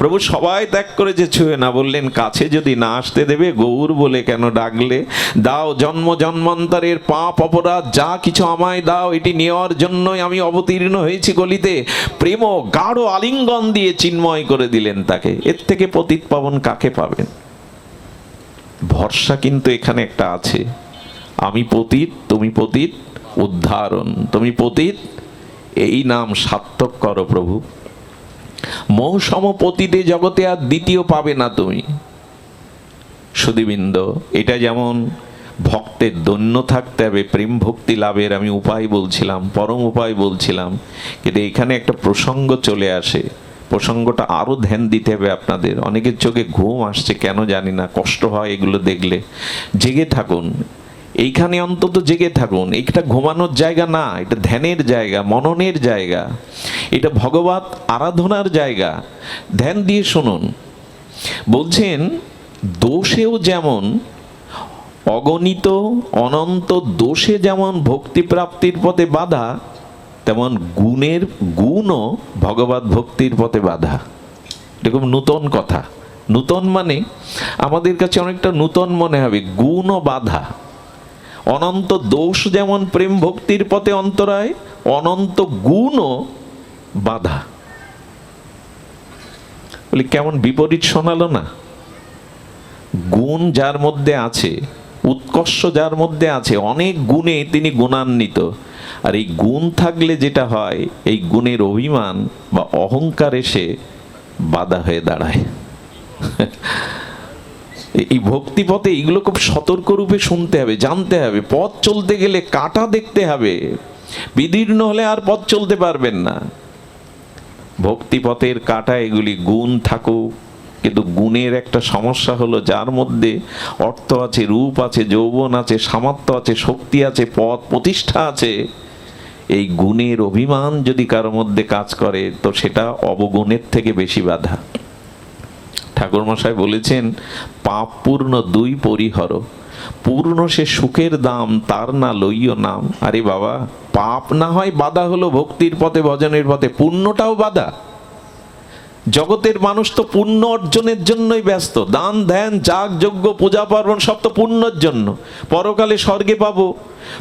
প্রভু সবাই ত্যাগ করেছে, ছুঁয়ে না, বললেন কাছে যদি না আসতে দেবে, গৌর বলে কেন ডাকলে? দাও জন্ম জন্মান্তরের পাপ অপরাধ যা কিছু আমায় দাও, এটি নেওয়ার জন্যই আমি অবতীর্ণ হয়েছি গলিতে। প্রেম গাঢ় আলিঙ্গন দিয়ে চিন্ময় করে দিলেন তাকে। এর থেকে পতিত পাবন কাকে পাবেন? ভরসা কিন্তু এখানে একটা আছে, আমি পতিত, তুমি পতিত, উদ্ধারণ, তুমি পতিত, এই নাম সার্থক করো প্রভু। মৌসম পতিতে জগতে আর দ্বিতীয় পাবে না তুমি। সুধীবৃন্দ, এটা যেমন ভক্তের দৈন্য থাকতে হবে প্রেম ভক্তি লাভের, আমি উপায় বলছিলাম, পরম উপায় বলছিলাম, কিন্তু এখানে একটা প্রসঙ্গ চলে আসে। প্রসঙ্গটা আরো ধ্যান দিতে হবে আপনাদের। অনেকের চোখে ঘুম আসছে কেন জানি না, কষ্ট হয় এগুলো দেখলে। জেগে থাকুন, এইখানে অন্তত জেগে থাকুন। এটা ঘুমানোর জায়গা না, এটা ধ্যানের জায়গা, মননের জায়গা, এটা ভগবত আরাধনার জায়গা। ধ্যান দিয়ে শুনুন। বলছেন দোষেও যেমন অগণিত অনন্ত দোষে যেমন ভক্তি প্রাপ্তির পথে বাধা, তেমন গুণও ভগবত ভক্তির পথে বাধা। এরকম নূতন কথা। নূতন মানে আমাদের কাছে অনেকটা নূতন মনে হবে। গুণ ও বাধা, অনন্ত দোষ যেমন প্রেম ভক্তির পথে অন্তরায়, অনন্ত গুণও বাধা। বলি কেমন বিপরীত শোনালো না? গুণ যার মধ্যে আছে, উৎকর্ষ যার মধ্যে আছে, অনেক গুণে তিনি গুণান্বিত। আর এই গুণ থাকলে যেটা হয়, এই গুণের অভিমান বা অহংকার এসে বাধা হয়ে দাঁড়ায়। এই ভক্তি পথে এইগুলো খুব সতর্ক রূপে শুনতে হবে, জানতে হবে। পথ চলতে গেলে কাঁটা দেখতে হবে, বিদীর্ণ হলে আর পথ চলতে পারবেন না। ভক্তি পথের কাঁটা এগুলি। গুণ থাকুক, কিন্তু গুণের একটা সমস্যা হলো, যার মধ্যে অর্থ আছে, রূপ আছে, যৌবন আছে, সামর্থ্য আছে, শক্তি আছে, পদ প্রতিষ্ঠা আছে, এই গুণের অভিমান যদি কারো মধ্যে কাজ করে, তো সেটা অবগুণের থেকে বেশি বাধা। ঠাকুরমশাই বলেছেন পাপ পূর্ণ দুই পরিহর, পূর্ণ সে সুখের দাম, তার না লইও নাম। আরে বাবা, পাপ না হয় বাধা হলো ভক্তির পথে, ভজনের পথে, পুণ্যটাও বাধা। জগতের মানুষ তো পুণ্য অর্জনের জন্যই ব্যস্ত। দান ধ্যান যাগ যজ্ঞ পূজা পার্বণ সব তো পুণ্যর জন্য। পরকালে স্বর্গে পাবো,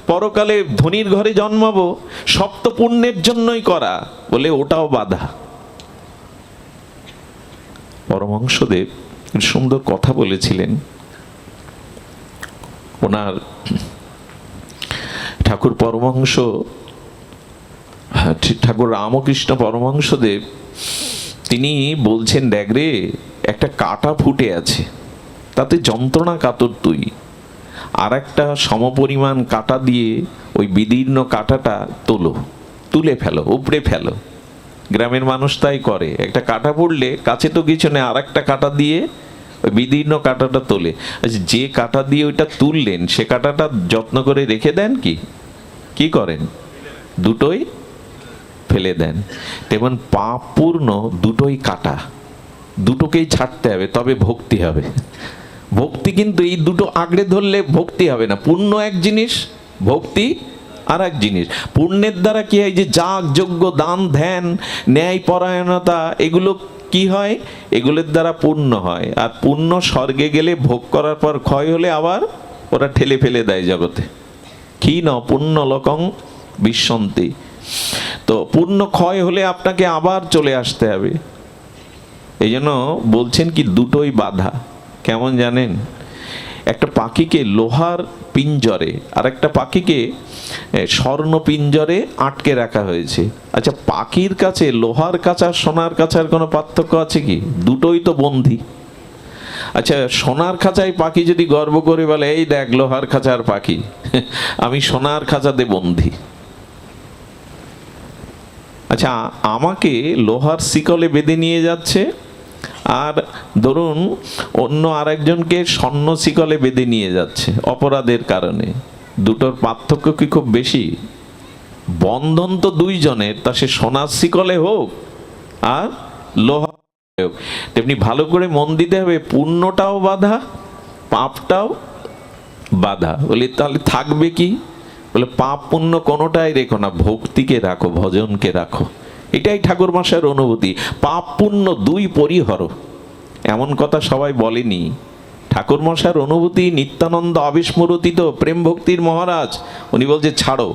পরকালে ধনীর ঘরে জন্মাবো, সব তো পুণ্যের জন্যই করা, বলে ওটাও বাধা। পরমহংসদেব সুন্দর কথা বলেছিলেন। ওনার ঠাকুর পরমহংস, ঠাকুর রামকৃষ্ণ পরমহংসদেব, তিনি বলছেন দেখ রে, একটা কাঁটা ফুটে আছে, তাতে যন্ত্রণা কাতর তুই, আর একটা সমপরিমাণ কাঁটা দিয়ে ওই বিদীর্ণ কাঁটাটা তুলে ফেলো, উপড়ে ফেলো। গ্রামের মানুষ তাই করে, একটা কাঁটা পড়লে কাছে তো কিছু নেই, আর একটা কাঁটা দিয়ে ওই বিদীর্ণ কাঁটাটা তোলে। আচ্ছা, যে কাঁটা দিয়ে ওইটা তুললেন, সে কাঁটাটা যত্ন করে রেখে দেন কি করেন? দুটোই ফেলে দেন। তেমন পাপ পূর্ণ দুটোই কাটা, দুটোকেই ছাড়তে হবে, তবে ভক্তি হবে। ভক্তি কিন্তু এই দুটো আঁকড়ে ধরলে ভক্তি হবে না। পুণ্য এক জিনিস, ভক্তি আর এক জিনিস। পুণ্যের দ্বারা কি হয়, যে যাগ যজ্ঞ দান ধ্যান ন্যায় পরায়ণতা, এগুলো কি হয়, এগুলোর দ্বারা পুণ্য হয়। আর পুণ্য স্বর্গে গেলে ভোগ করার পর ক্ষয় হলে আবার ওরা ঠেলে ফেলে দেয় জগতে। ক্ষীণ পুণ্য লোকং বিশ্বন্তি। তো পুণ্য ক্ষয় হলে আপনাকে আবার চলে আসতে হবে। এই জন্য বলছেন কি দুটোই বাধা। কেমন জানেন? একটা পাখিকে লোহার পিঞ্জরে আর একটা পাখিকে স্বর্ণ পিঞ্জরে আটকে রাখা হয়েছে। আচ্ছা, পাখির কাছে লোহার কাঁচা সোনার কাঁচার কোনো পার্থক্য আছে কি? দুটোই তো বন্দী। আচ্ছা, সোনার খাঁচায় পাখি যদি গর্ব করে বলে, এই দেখ লোহার খাঁচার পাখি, আমি সোনার খাঁচাতে বন্দী। আচ্ছা, আমাকে লোহার শিকলে বেঁধে নিয়ে যাচ্ছে, আর ধরুন অন্য আরেকজনকে স্বর্ণ শিকলে বেঁধে নিয়ে যাচ্ছে অপরাধের কারণে। দুটোর পার্থক্য কি খুব বেশি? বন্ধন তো দুইজনের, তা সে সোনার শিকলে হোক আর লোহা হোক। তেমনি ভালো করে মন দিতে হবে, পুণ্যটাও বাধা, পাপটাও বাধা। বলি তাহলে থাকবে কি? বলে পাপ পুণ্য কোনোটাই রেখো না, ভক্তিকে রাখো, ভজনকে রাখো। এটাই ঠাকুর মশাইয়ের অনুভূতি। পাপ পুণ্য দুই পরিহর, এমন কথা সবাই বলেনি। ঠাকুর মশাইয়ের অনুভূতি নিত্যানন্দ আবিস্মরতিত প্রেম ভক্তির মহারাজ। উনি বলছে ছাড়ো,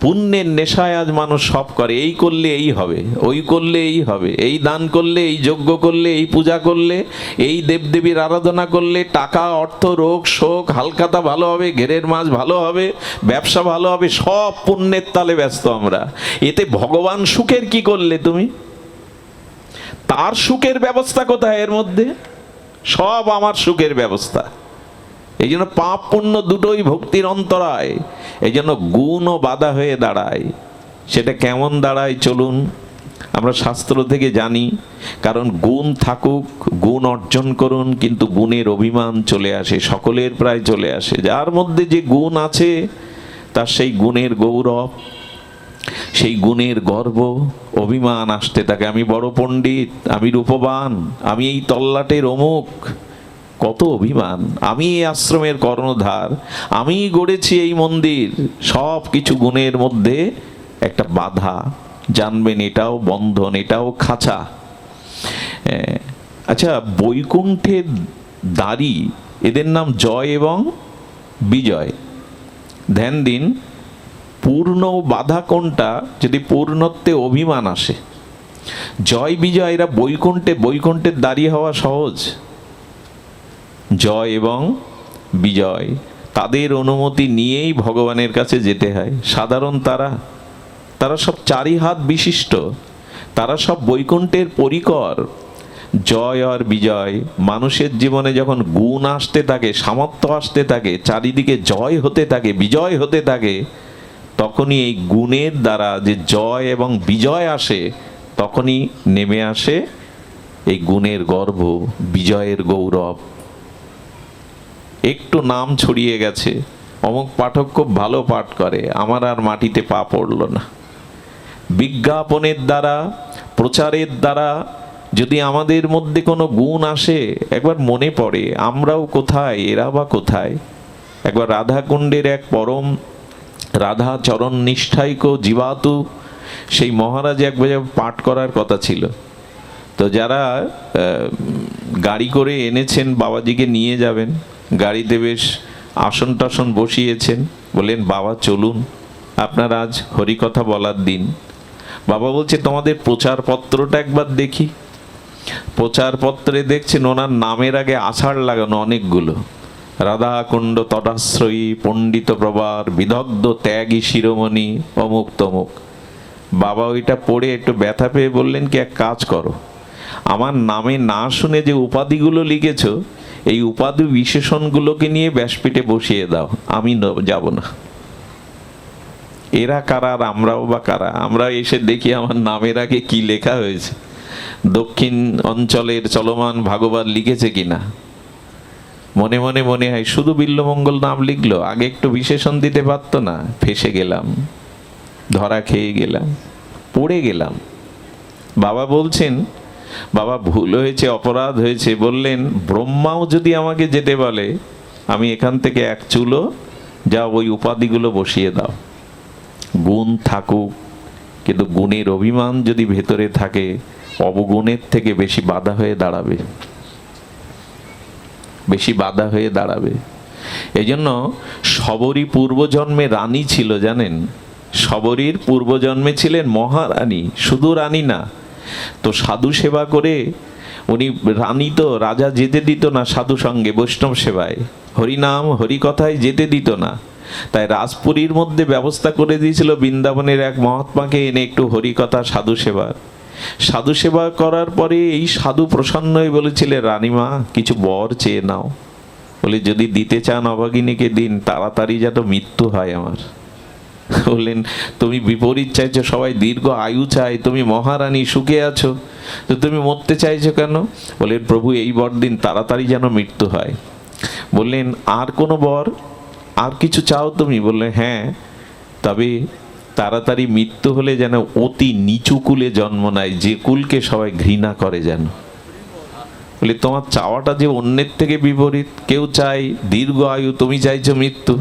পুণ্যের নেশায় আজ মানুষ সব করে, এই করলে এই হবে, ওই করলে এই হবে, এই দান করলে, এই যজ্ঞ করলে, এই পূজা করলে, এই দেবদেবীর আরাধনা করলে টাকা অর্থ রোগ শোক হালখাতা ভালো হবে, ঘেরের মাছ ভালো হবে, ব্যবসা ভালো হবে, সব পুণ্যের তালে ব্যস্ত আমরা। এতে ভগবান সুখের কি করলে তুমি? তার সুখের ব্যবস্থা কোথায় এর মধ্যে? সব আমার সুখের ব্যবস্থা। এই জন্য পাপ পুণ্য দুটোই ভক্তির অন্তরায়। এই জন্য গুণও বাধা হয়ে দাঁড়ায়। সেটা কেমন দাঁড়ায় চলুন আমরা শাস্ত্র থেকে জানি। কারণ গুণ থাকুক, গুণ অর্জন করুন, কিন্তু গুণের অভিমান চলে আসে, সকলের প্রায় চলে আসে। যার মধ্যে যে গুণ আছে তার সেই গুণের গৌরব, সেই গুণের গর্ব, অভিমান আসতে থাকে। আমি বড় পণ্ডিত, আমি রূপবান, আমি এই তল্লাটের অমুক, কত অভিমান। আমি এই আশ্রমের কর্ণধার, আমি গড়েছি এই মন্দির। সব কিছু গুণের মধ্যে একটা বাধা, জানবেন এটাও বন্ধন, এটাও খাঁচা। আচ্ছা, বৈকুণ্ঠের দ্বারী এদের নাম জয় এবং বিজয়। ধ্যান দিন, পূর্ণ বাধা কোনটা? যদি পূর্ণত্বে অভিমান আসে। জয় বিজয় এরা বৈকুণ্ঠের দ্বারী হওয়া সহজ। জয় এবং বিজয় তাদের অনুমতি নিয়েই ভগবানের কাছে যেতে হয়। সাধারণ তারা সব চারি হাত বিশিষ্ট, তারা সব বৈকুণ্ঠের পরিকর। জয় আর বিজয়, মানুষের জীবনে যখন গুণ আসতে থাকে, সামর্থ্য আসতে থাকে, চারিদিকে জয় হতে থাকে, বিজয় হতে থাকে, তখনই এই গুণের দ্বারা যে জয় এবং বিজয় আসে, তখনই নেমে আসে এই গুণের গর্ব, বিজয়ের গৌরব। একটু নাম ছড়িয়ে গেছে, অমুক পাঠক খুব ভালো পাঠ করে, আমার আর মাটিতে পা পড়ল না। বিজ্ঞাপনের দ্বারা, প্রচারের দ্বারা যদি আমাদের মধ্যে কোনো গুণ আসে, একবার মনে পড়ে আমরাও কোথায়, এরা বা কোথায়। একবার রাধাকুণ্ডের এক পরম রাধা চরণ নিষ্ঠাইক জীবাতু সেই মহারাজ একবার পাঠ করার কথা ছিল। তো যারা গাড়ি করে এনেছেন, বাবাজিকে নিয়ে যাবেন, গাড়িতে বেশ আসন টাসন বসিয়েছেন, বললেন বাবা চলুন, আপনার আজ হরিকথা বলার দিন। বাবা বলছে তোমাদের প্রচারপত্রটা একবার দেখি। প্রচারপত্রে দেখছেন ওনার নামের আগে আষাঢ় লাগানো অনেকগুলো, রাধাকুণ্ড তটাশ্রয়ী পণ্ডিত প্রবার বিদগ্ধ ত্যাগী শিরোমণি অমুক তমুক। বাবা ওইটা পড়ে একটু ব্যথা পেয়ে বললেন কি, এক কাজ করো, আমার নামে না শুনে যে উপাধিগুলো লিখেছ, এই উপাধি বিশেষণগুলোকে নিয়ে ব্যাসপীঠে বসিয়ে দাও, আমি যাব না। এরা কারা আর আমরাও বা কারা? আমরা এসে দেখি আমার নামের আগে কি লেখা হয়েছে, দক্ষিণ অঞ্চলের চলমান ভাগবত লিখেছে কিনা। মনে মনে মনে হয় শুধু বিল্বমঙ্গল নাম লিখলো, আগে একটু বিশেষণ দিতে পারতো না? ফেসে গেলাম, ধরা খেয়ে গেলাম, পড়ে গেলাম। বাবা বলছেন, বাবা ভুল হয়েছে, অপরাধ হয়েছে। বললেন ব্রহ্মাও যদি আমাকে যেতে বলে, আমি এখান থেকে এক চুলো যাও, ওই উপাধিগুলো বসিয়ে দাও। গুণ থাকুক, কিন্তু গুণের অভিমান যদি ভেতরে থাকে, অবগুণের থেকে বেশি বাধা হয়ে দাঁড়াবে, বেশি বাধা হয়ে দাঁড়াবে। এই জন্য শবরী পূর্বজন্মে রানী ছিল, জানেন? শবরীর পূর্বজন্মে ছিলেন মহারানী, শুধু রানী না। তো সাধু সেবা করে উনি রানী তো, রাজা যেতে দিত না সাধু সঙ্গে বৈষ্ণব সেবায়, হরিনাম হরিকথায় যেতে দিত না। তাই রাজপুরীর মধ্যে ব্যবস্থা করে দিয়েছিল বৃন্দাবনের এক মহাত্মাকে এনে একটু হরিকথা সাধু সেবার। সাধু সেবা করার পরে এই সাধু প্রসন্ন হয়ে বলেছিলেন, রানীমা কিছু বর চেয়ে নাও। বলে, যদি দিতে চান অভাগিনীকে দিন, তাড়াতাড়ি যেন মৃত্যু হয় আমার। বললেন, তুমি বিপরীত চাইছো, সবাই দীর্ঘ আয়ু চাই, তুমি মহারানী সুখে আছো, তো তুমি মরতে চাইছো কেন? বললেন, প্রভু এই বর দিন, তাড়াতাড়ি যেন মৃত্যু হয়। বললেন, আর কোনো বর, আর কিছু চাও তুমি? বললেন, হ্যাঁ, তবে তাড়াতাড়ি মৃত্যু হলে যেন অতি নিচু কুলে জন্ম নেয়, যে কুলকে সবাই ঘৃণা করে যেন। বলে, তোমার চাওয়াটা যে অন্যের থেকে বিপরীত। কেউ চাই দীর্ঘ আয়ু, তুমি চাইছো মৃত্যু।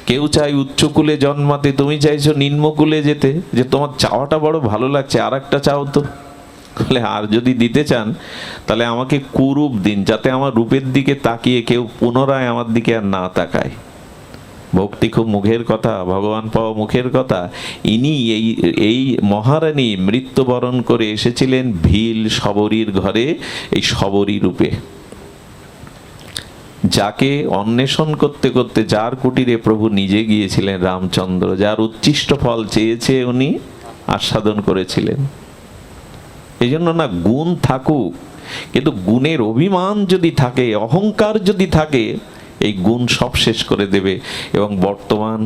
কেউ চাই উচ্চকুলে জন্মাতে, তুমি চাইছো নিম্নকুলে যেতে। যে তোমার চাওয়াটা বড় ভালো লাগছে, আর একটা চাও তো। বলে, আর যদি দিতে চান তাহলে আমাকে কুরূপ দিন, যাতে আমার রূপের দিকে তাকিয়ে কেউ পুনরায় আমার দিকে আর না তাকায়। ভক্তি খুব মুখের কথা, ভগবান পাওয়া মুখের কথা। ইনি এই মহারানী মৃত্যুবরণ করে এসেছিলেন ভীল শবরীর ঘরে, এই শবরী রূপে, যাকে অন্বেষণ করতে করতে যার কুটিরে প্রভু নিজে গিয়েছিলেন রামচন্দ্র, যার উচ্ছিষ্ট ফল চেয়েছে উনি আস্বাদন করেছিলেন। এই জন্য না, গুণ থাকুক, কিন্তু গুণের অভিমান যদি থাকে, অহংকার যদি থাকে, এই গুণ সব শেষ করে দেবে। এবং বর্তমান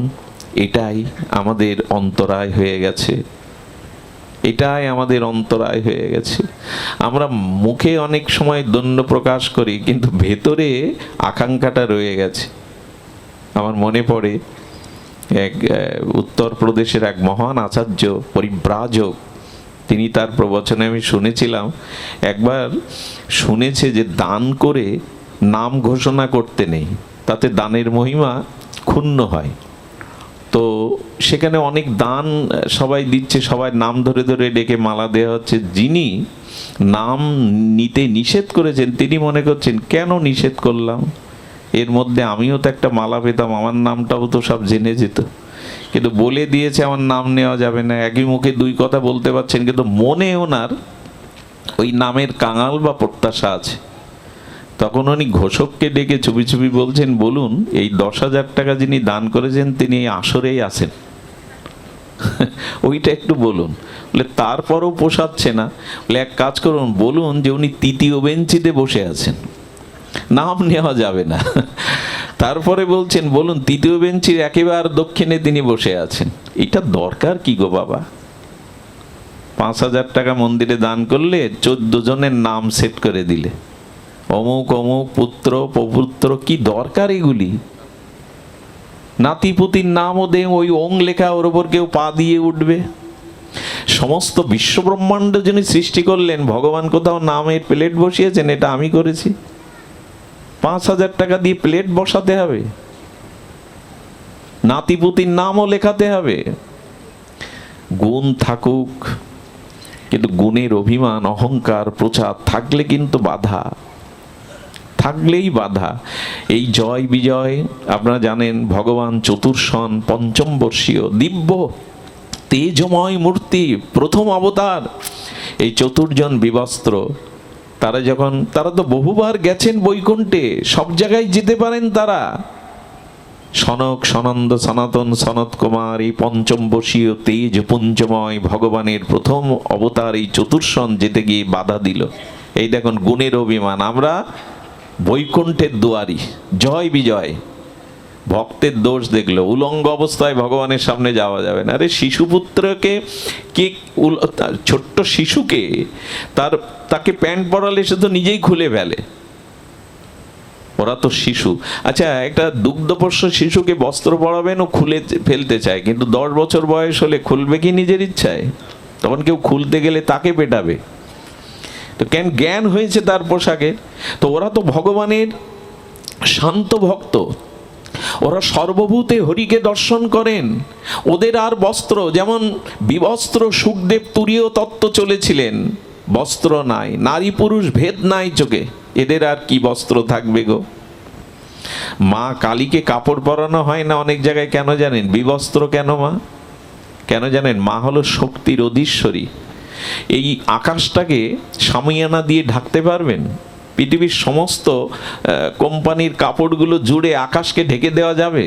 এটাই আমাদের অন্তরায় হয়ে গেছে, এটাই আমাদের অন্তরায় হয়ে গেছে। আমরা মুখে অনেক সময় দণ্ড প্রকাশ করি, কিন্তু ভেতরে আকাঙ্ক্ষাটা রয়ে গেছে। আমার মনে পড়ে এক উত্তরপ্রদেশের এক মহান আচার্য, পরিব্রাজক, তিনি তার প্রবচনে আমি শুনেছিলাম, একবার শুনেছে যে দান করে নাম ঘোষণা করতে নেই, তাতে দানের মহিমা ক্ষুণ্ণ হয়। তো সেখানে অনেক দান সবাই দিচ্ছে, সবাই নাম ধরে ধরে ডেকে মালা দেওয়া হচ্ছে। যিনি নাম নিতে নিষেধ করেছেন তিনি মনে করছেন, কেন নিষেধ করলাম, এর মধ্যে আমিও তো একটা মালা পেতাম, আমার নামটাও তো সব জেনে যেত। কিন্তু বলে দিয়েছে আমার নাম নেওয়া যাবে না, একই মুখে দুই কথা বলতে পারছেন, কিন্তু মনে ওনার ওই নামের কাঙাল বা প্রত্যাশা আছে। তখন উনি ঘোষককে ডেকে চুপি চুপি বলছেন, বলুন এই 10,000 টাকা যিনি দান করেছেন তিনি এই আসরেই আছেন, ওইটা একটু বলুন। বলে, তারপরও পোষাচ্ছে না। বলে, এক কাজ করুন, বলুন যে উনি তৃতীয় বেঞ্চিতে বসে আছেন, নাম নেওয়া যাবে না। তারপরে বলছেন, বলুন তৃতীয় বেঞ্চির একেবারে দক্ষিণে তিনি বসে আছেন। এটা দরকার কি গো বাবা? 5,000 টাকা মন্দিরে দান করলে 14 জনের নাম সেট করে দিলে, অমুক অমুক পুত্র প্রপুত্র, কি দরকার এগুলি? নাতিপুতির নামও দে, ওই ওং লেখা, ওর ওপর কেউ পা দিয়ে উঠবে। সমস্ত বিশ্ব ব্রহ্মাণ্ড যিনি সৃষ্টি করলেন, ভগবান কোথাও নামের প্লেট বসিয়েছেন? এটা আমি করেছি। 5,000 টাকা দিয়ে প্লেট বসাতে হবে, নাতিপুতির নামও লেখাতে হবে। গুণ থাকুক, কিন্তু গুণের অভিমান অহংকার প্রচার থাকলে কিন্তু বাধা, থাকলেই বাধা। এই জয় বিজয় আপনারা জানেন, ভগবান চতুর্ষণ পঞ্চম বর্ষীয় দিব্য তেজময় মূর্তি, প্রথম অবতার। এই চতুর্জন বিবস্ত্র, তারা তো বহুবার গেছেন বৈকুণ্ঠে, সব জায়গায় যেতে পারেন তারা। সনক সনন্দ সনাতন সনত কুমার এই পঞ্চম বর্ষীয় তেজ পুঞ্জময় ভগবানের প্রথম অবতার এই চতুর্ষণ যেতে গিয়ে বাধা দিল। এই দেখুন গুণের অভিমান। আমরা বৈকুণ্ঠের দুয়ারি, জয় বিজয়, ভক্তের দোষ দেখলো, উলঙ্গ অবস্থায় ভগবানের সামনে যাওয়া যাবে না। আরে শিশুপুত্রকে কে, ছোট্ট শিশুকে তাকে প্যান্ট পরালে সে তো নিজেই খুলে ফেলে, ওরা তো শিশু। আচ্ছা, একটা দুগ্ধপোষ্য শিশুকে বস্ত্র পরাবেন, ও খুলে ফেলতে চায়, কিন্তু 10 বছর বয়স হলে খুলবে কি নিজের ইচ্ছায়? তখন কেউ খুলতে গেলে তাকে পেটাবে। তো কেন জ্ঞান হয়েছে তার পোশাকের। তো ওরা তো ভগবানের শান্ত ভক্ত, ওরা সর্বভূতে হরিকে দর্শন করেন। ওদের আর বস্ত্র, যেমন বিবস্ত্র সুখদেব তুরীয় তত্ত্ব চলেছিলেন, বস্ত্র নাই, নারী পুরুষ ভেদ নাই চোখে, এদের আর কি বস্ত্র থাকবে গো? মা কালীকে কাপড় পরানো হয় না অনেক জায়গায়, কেন জানেন? বিবস্ত্র কেন মা? কেন জানেন? মা হলো শক্তির অধীশ্বরী। এই আকাশটাকে শামিয়ানা দিয়ে ঢাকতে পারবেন? পৃথিবীর সমস্ত কোম্পানির কাপড়গুলো জুড়ে আকাশকে ঢেকে দেওয়া যাবে?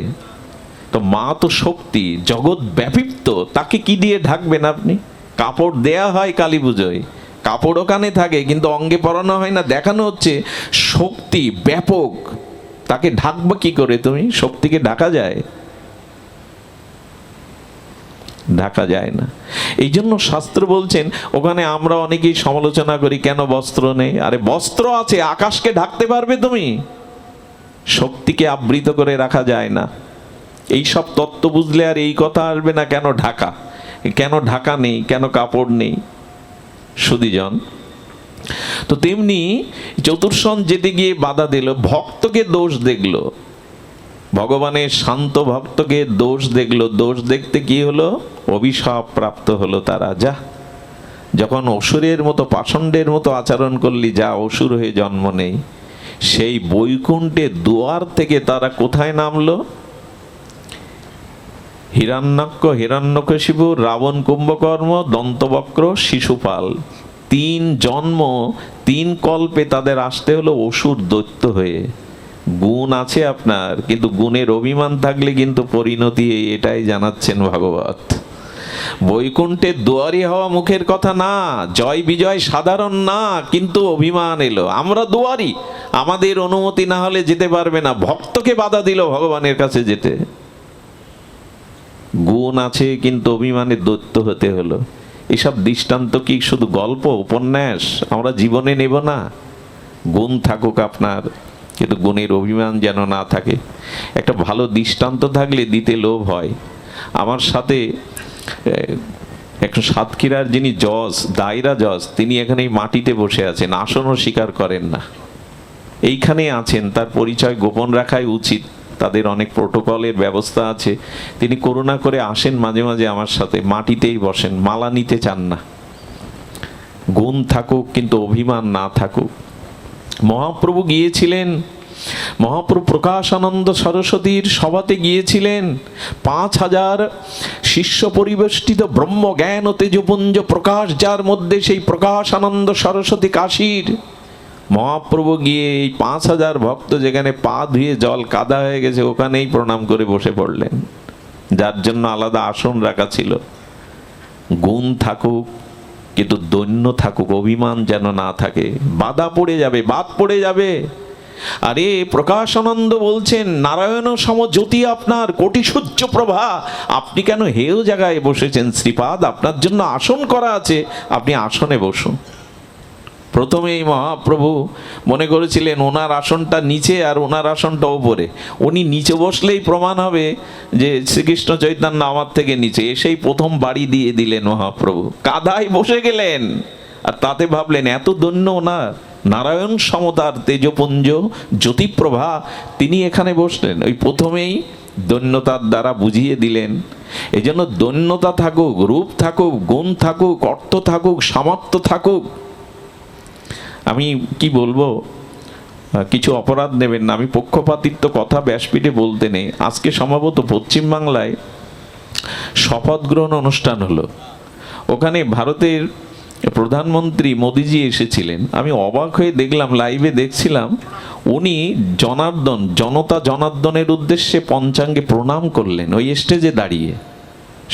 তো মা তো শক্তি, জগৎ ব্যাপিত, তাকে কি দিয়ে ঢাকবেন আপনি? কাপড় দেয়া হয় কালী পুজোয়, কাপড় ওখানে থাকে কিন্তু অঙ্গে পরানো হয় না, দেখানো হচ্ছে শক্তি ব্যাপক। তাকে ঢাকবো কি করে তুমি? শক্তিকে ঢাকা যায়? ঢাকা যায় না। এই জন্য শাস্ত্র বলছেন, ওখানে আমরা অনেকেই সমালোচনা করি কেন বস্ত্র নেই। আরে বস্ত্র আছে, আকাশকে ঢাকতে পারবে তুমি? শক্তিকে আবৃত করে রাখা যায় না। এই সব তত্ত্ব বুঝলে আর এই কথা আসবে না কেন ঢাকা, কেন ঢাকা নেই, কেন কাপড় নেই। সুধীজন, তো তেমনি চতুর্শন যেতে গিয়ে বাধা দিল, ভক্তকে দোষ দেখলো, ভগবানের শান্ত ভক্তকে দোষ দেখলো। দোষ দেখতে কি হলো? অভিশাপ প্রাপ্ত হলো তারা। যা, যখন অসুরের মতো পাষণ্ডের মতো আচরণ করলি, যা অসুর হয়ে জন্ম নেই। সেই বৈকুণ্ঠের দুয়ার থেকে তারা কোথায় নামলো? হিরণ্যাক্ষ, হিরণ্যকশিপু, রাবণ, কুম্ভকর্ণ, দন্তবক্র, শিশুপাল। 3 জন্ম, 3 কল্পে তাদের আসতে হলো অসুর দৈত্য হয়ে। গুণ আছে আপনার, কিন্তু গুণের অভিমান থাকলে কিন্তু পরিণতি এটাই জানাচ্ছেন ভাগবত। বৈকুণ্ঠের দুয়ারি হওয়া মুখের কথা না, জয় বিজয় সাধারণ না, কিন্তু অভিমান এলো। আমরা দুয়ারি, আমাদের অনুমতি না হলে যেতে পারবে না। ভক্তকে বাধা দিল ভগবানের কাছে যেতে। গুণ আছে কিন্তু অভিমানে দৈত্য হতে হলো। এসব দৃষ্টান্ত কি শুধু গল্প, উপন্যাস? আমরা জীবনে নেব না। গুণ থাকুক আপনার, কিন্তু গুণের অভিমান যেন না থাকে। একটা ভালো দৃষ্টান্ত থাকলে দিতে লোভ হয়। আমার সাথে একটু সাতক্ষীরার যিনি জজ, দায়রা জজ, তিনি এখানে মাটিতে বসে আছেন, আসনও স্বীকার করেন না, এইখানে আছেন। তার পরিচয় গোপন রাখাই উচিত, তাদের অনেক প্রোটোকলের ব্যবস্থা আছে। তিনি করুণা করে আসেন মাঝে মাঝে আমার সাথে, মাটিতেই বসেন, মালা নিতে চান না। গুণ থাকুক কিন্তু অভিমান না থাকুক। মহাপ্রভু গিয়েছিলেন, মহাপ্রভু প্রকাশানন্দ সরস্বতীর সভাতে গিয়েছিলেন। 5000 শিষ্য পরিবেষ্টিত ব্রহ্মজ্ঞান ও তেজপুঞ্জ প্রকাশ, যার মধ্যে সেই প্রকাশানন্দ সরস্বতী কাশীর। মহাপ্রভু গিয়ে এই 5000 ভক্ত যেখানে পা ধুয়ে জল কাদা হয়ে গেছে, ওখানেই প্রণাম করে বসে পড়লেন, যার জন্য আলাদা আসন রাখা ছিল। গুণ থাকুক কিন্তু দৈন্য থাকুক, অভিমান যেন না থাকে। বাধা পড়ে যাবে, বাদ পড়ে যাবে। আরে প্রকাশানন্দ বলছেন, নারায়ণ সম জ্যোতি আপনার, কোটি সূর্য প্রভা, আপনি কেন হেয় জায়গায় বসেছেন? শ্রীপাদ, আপনার জন্য আসন করা আছে, আপনি আসনে বসুন। প্রথমেই মহাপ্রভু মনে করেছিলেন ওনার আসনটা নিচে আর ওনার আসনটা ওপরে। উনি নিচে বসলেই প্রমাণ হবে যে শ্রীকৃষ্ণ চৈতন্য আমার থেকে নিচে। এসেই প্রথম বাড়ি দিয়ে দিলেন মহাপ্রভু, কাঁধায় বসে গেলেন। আর তাতে ভাবলেন এত দৈন্য ওনার, নারায়ণ সমতার তেজপুঞ্জ জ্যোতিপ্রভা, তিনি এখানে বসলেন। ওই প্রথমেই দৈন্যতার দ্বারা বুঝিয়ে দিলেন। এই জন্য দৈন্যতা থাকুক, রূপ থাকুক, গুণ থাকুক, অর্থ থাকুক, সামর্থ্য থাকুক। আমি কি বলবো, কিছু অপরাধ নেবেন না, আমি পক্ষপাতিত্ব কথা ব্যাসপীঠে বলতে নেই। আজকে সম্ভবত পশ্চিমবাংলায় শপথ গ্রহণ অনুষ্ঠান হলো, ওখানে ভারতের প্রধানমন্ত্রী মোদিজি এসেছিলেন। আমি অবাক হয়ে দেখলাম, লাইভে দেখছিলাম, উনি জনার্দন, জনতা জনার্দনের উদ্দেশ্যে পঞ্চাঙ্গে প্রণাম করলেন ওই স্টেজে দাঁড়িয়ে।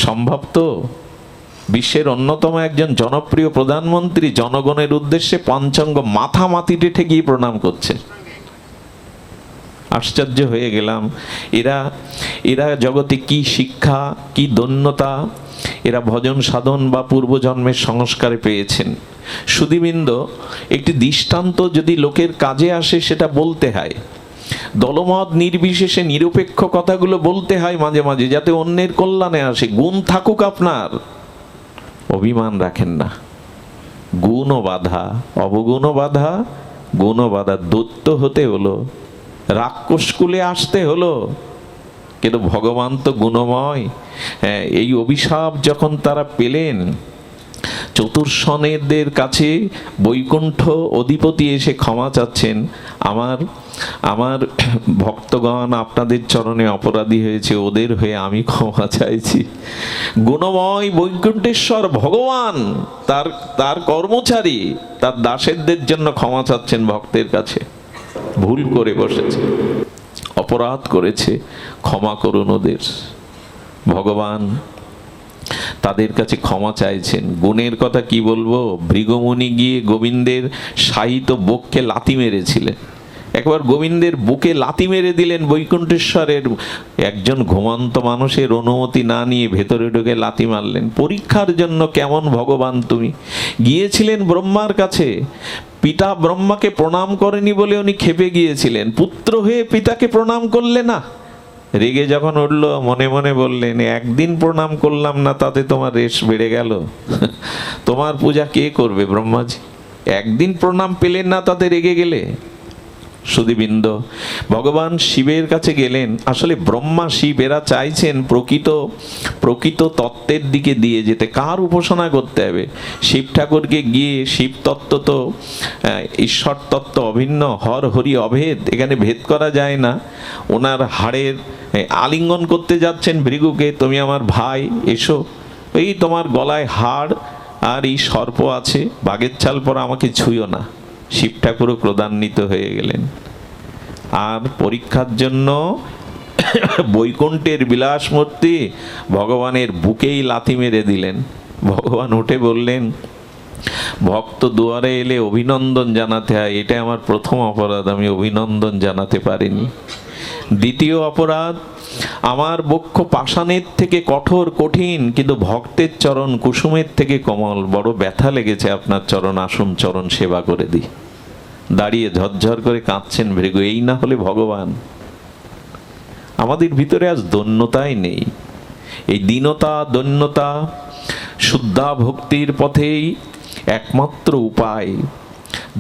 সম্ভব তো? বিশ্বের অন্যতম একজন জনপ্রিয় প্রধানমন্ত্রী জনগণের উদ্দেশ্যে পঞ্চাঙ্গ মাথা মাটিতে ঠেকিয়ে প্রণাম করছে। আশ্চর্য হয়ে গেলাম। এরা জগতে কি শিক্ষা, কি দৈন্যতা এরা ভজন সাধন বা পূর্বজন্মের সংস্কারে পেয়েছেন। সুধীবৃন্দ, একটি দৃষ্টান্ত যদি লোকের কাজে আসে সেটা বলতে হয়। দলমত নির্বিশেষে নিরপেক্ষ কথাগুলো বলতে হয় মাঝে মাঝে, যাতে অন্যের কল্যাণে আসে। গুণ থাকুক আপনার, অভিমান রাখেন না। গুণও বাধা, অবগুণও বাধা, গুণও বাধা। দৈত্য হতে হলো, রাক্ষসকুলে আসতে হলো, কিন্তু ভগবান তো গুণময়। হ্যাঁ, এই অভিশাপ যখন তারা পেলেন, চতুর্শনেদের কাছে বৈকুণ্ঠ অধিপতি এসে ক্ষমা চাচ্ছেন, আমার আমার ভক্তগণ আপনাদের চরণে অপরাধী হয়েছে, ওদের হয়ে আমি ক্ষমা চাইছি। গুণময় বৈকুণ্ঠেশ্বর ভগবান তার তার কর্মচারী, তার দাসেদের জন্য ক্ষমা চাচ্ছেন ভক্তের কাছে। ভুল করে বসেছে, অপরাধ করেছে, ক্ষমা করুন ওদের। ভগবান তাদের কাছে ক্ষমা চাইছেন। গুণের কথা কি বলবো, ভৃগুমুনি গিয়ে গোবিন্দের শায়িত বক্ষে লাথি মেরেছিলেন, একবার গোবিন্দের বুকে লাথি মেরে দিলেন বৈকুণ্ঠেশ্বরের। একজন ঘুমন্ত মানুষের অনুমতি না নিয়ে ভেতরে ঢুকে লাথি মারলেন। পরীক্ষার জন্য কেমন ভগবান তুমি। গিয়েছিলেন ব্রহ্মার কাছে, পিতা ব্রহ্মাকে প্রণাম করেনি বলে উনি ক্ষেপে গিয়েছিলেন, পুত্র হয়ে পিতাকে প্রণাম করলে না। রেগে যখন উঠল মনে মনে বললেন, একদিন প্রণাম করলাম না তাতে তোমার রেশ বেড়ে গেল? তোমার পূজা কে করবে ব্রহ্মাজি? একদিন প্রণাম পেলেন না তাতে রেগে গেলে? সুধীবৃন্দ, ভগবান শিবের কাছে গেলেন। আসলে ব্রহ্মা শিব এরা চাইছেন প্রকৃত তত্ত্বের দিকে দিয়ে যেতে। কার উপাসনা করতে হবে? শিব ঠাকুরকে গিয়ে, শিব তত্ত্ব তো ঈশ্বর তত্ত্ব অভিন্ন, হর হরি অভেদ, এখানে ভেদ করা যায় না। ওনার হাড়ের আলিঙ্গন করতে যাচ্ছেন ভৃগুকে, তুমি আমার ভাই, এসো, এই তোমার গলায় হাড় আর এই সর্প আছে, বাঘের ছাল পরা, আমাকে ছুঁয়ো না। শিব ঠাকুরও ক্রোধান্বিত হয়ে গেলেন। আর পরীক্ষার জন্য বৈকুণ্ঠের বিলাসমূর্তি ভগবানের বুকেই লাথি মেরে দিলেন। ভগবান উঠে বললেন, ভক্ত দুয়ারে এলে অভিনন্দন জানাতে হয়, এটা আমার প্রথম অপরাধ, আমি অভিনন্দন জানাতে পারিনি। দ্বিতীয় অপরাধ, আমার বক্ষ পাষাণের থেকে কঠোর কঠিন, কিন্তু ভক্তের চরণ কুসুমের থেকে কোমল। বড় ব্যথা লেগেছে আপনার চরণ, আসুন চরণ সেবা করে দিই। দাঁড়িয়ে ঝরঝর করে কাঁদছেন ভৃগু। এই না হলে ভগবান। আমাদের ভিতরে আজ দৈন্যতাই নেই। এই দীনতা, দৈন্যতা শুদ্ধা ভক্তির পথেই একমাত্র উপায়।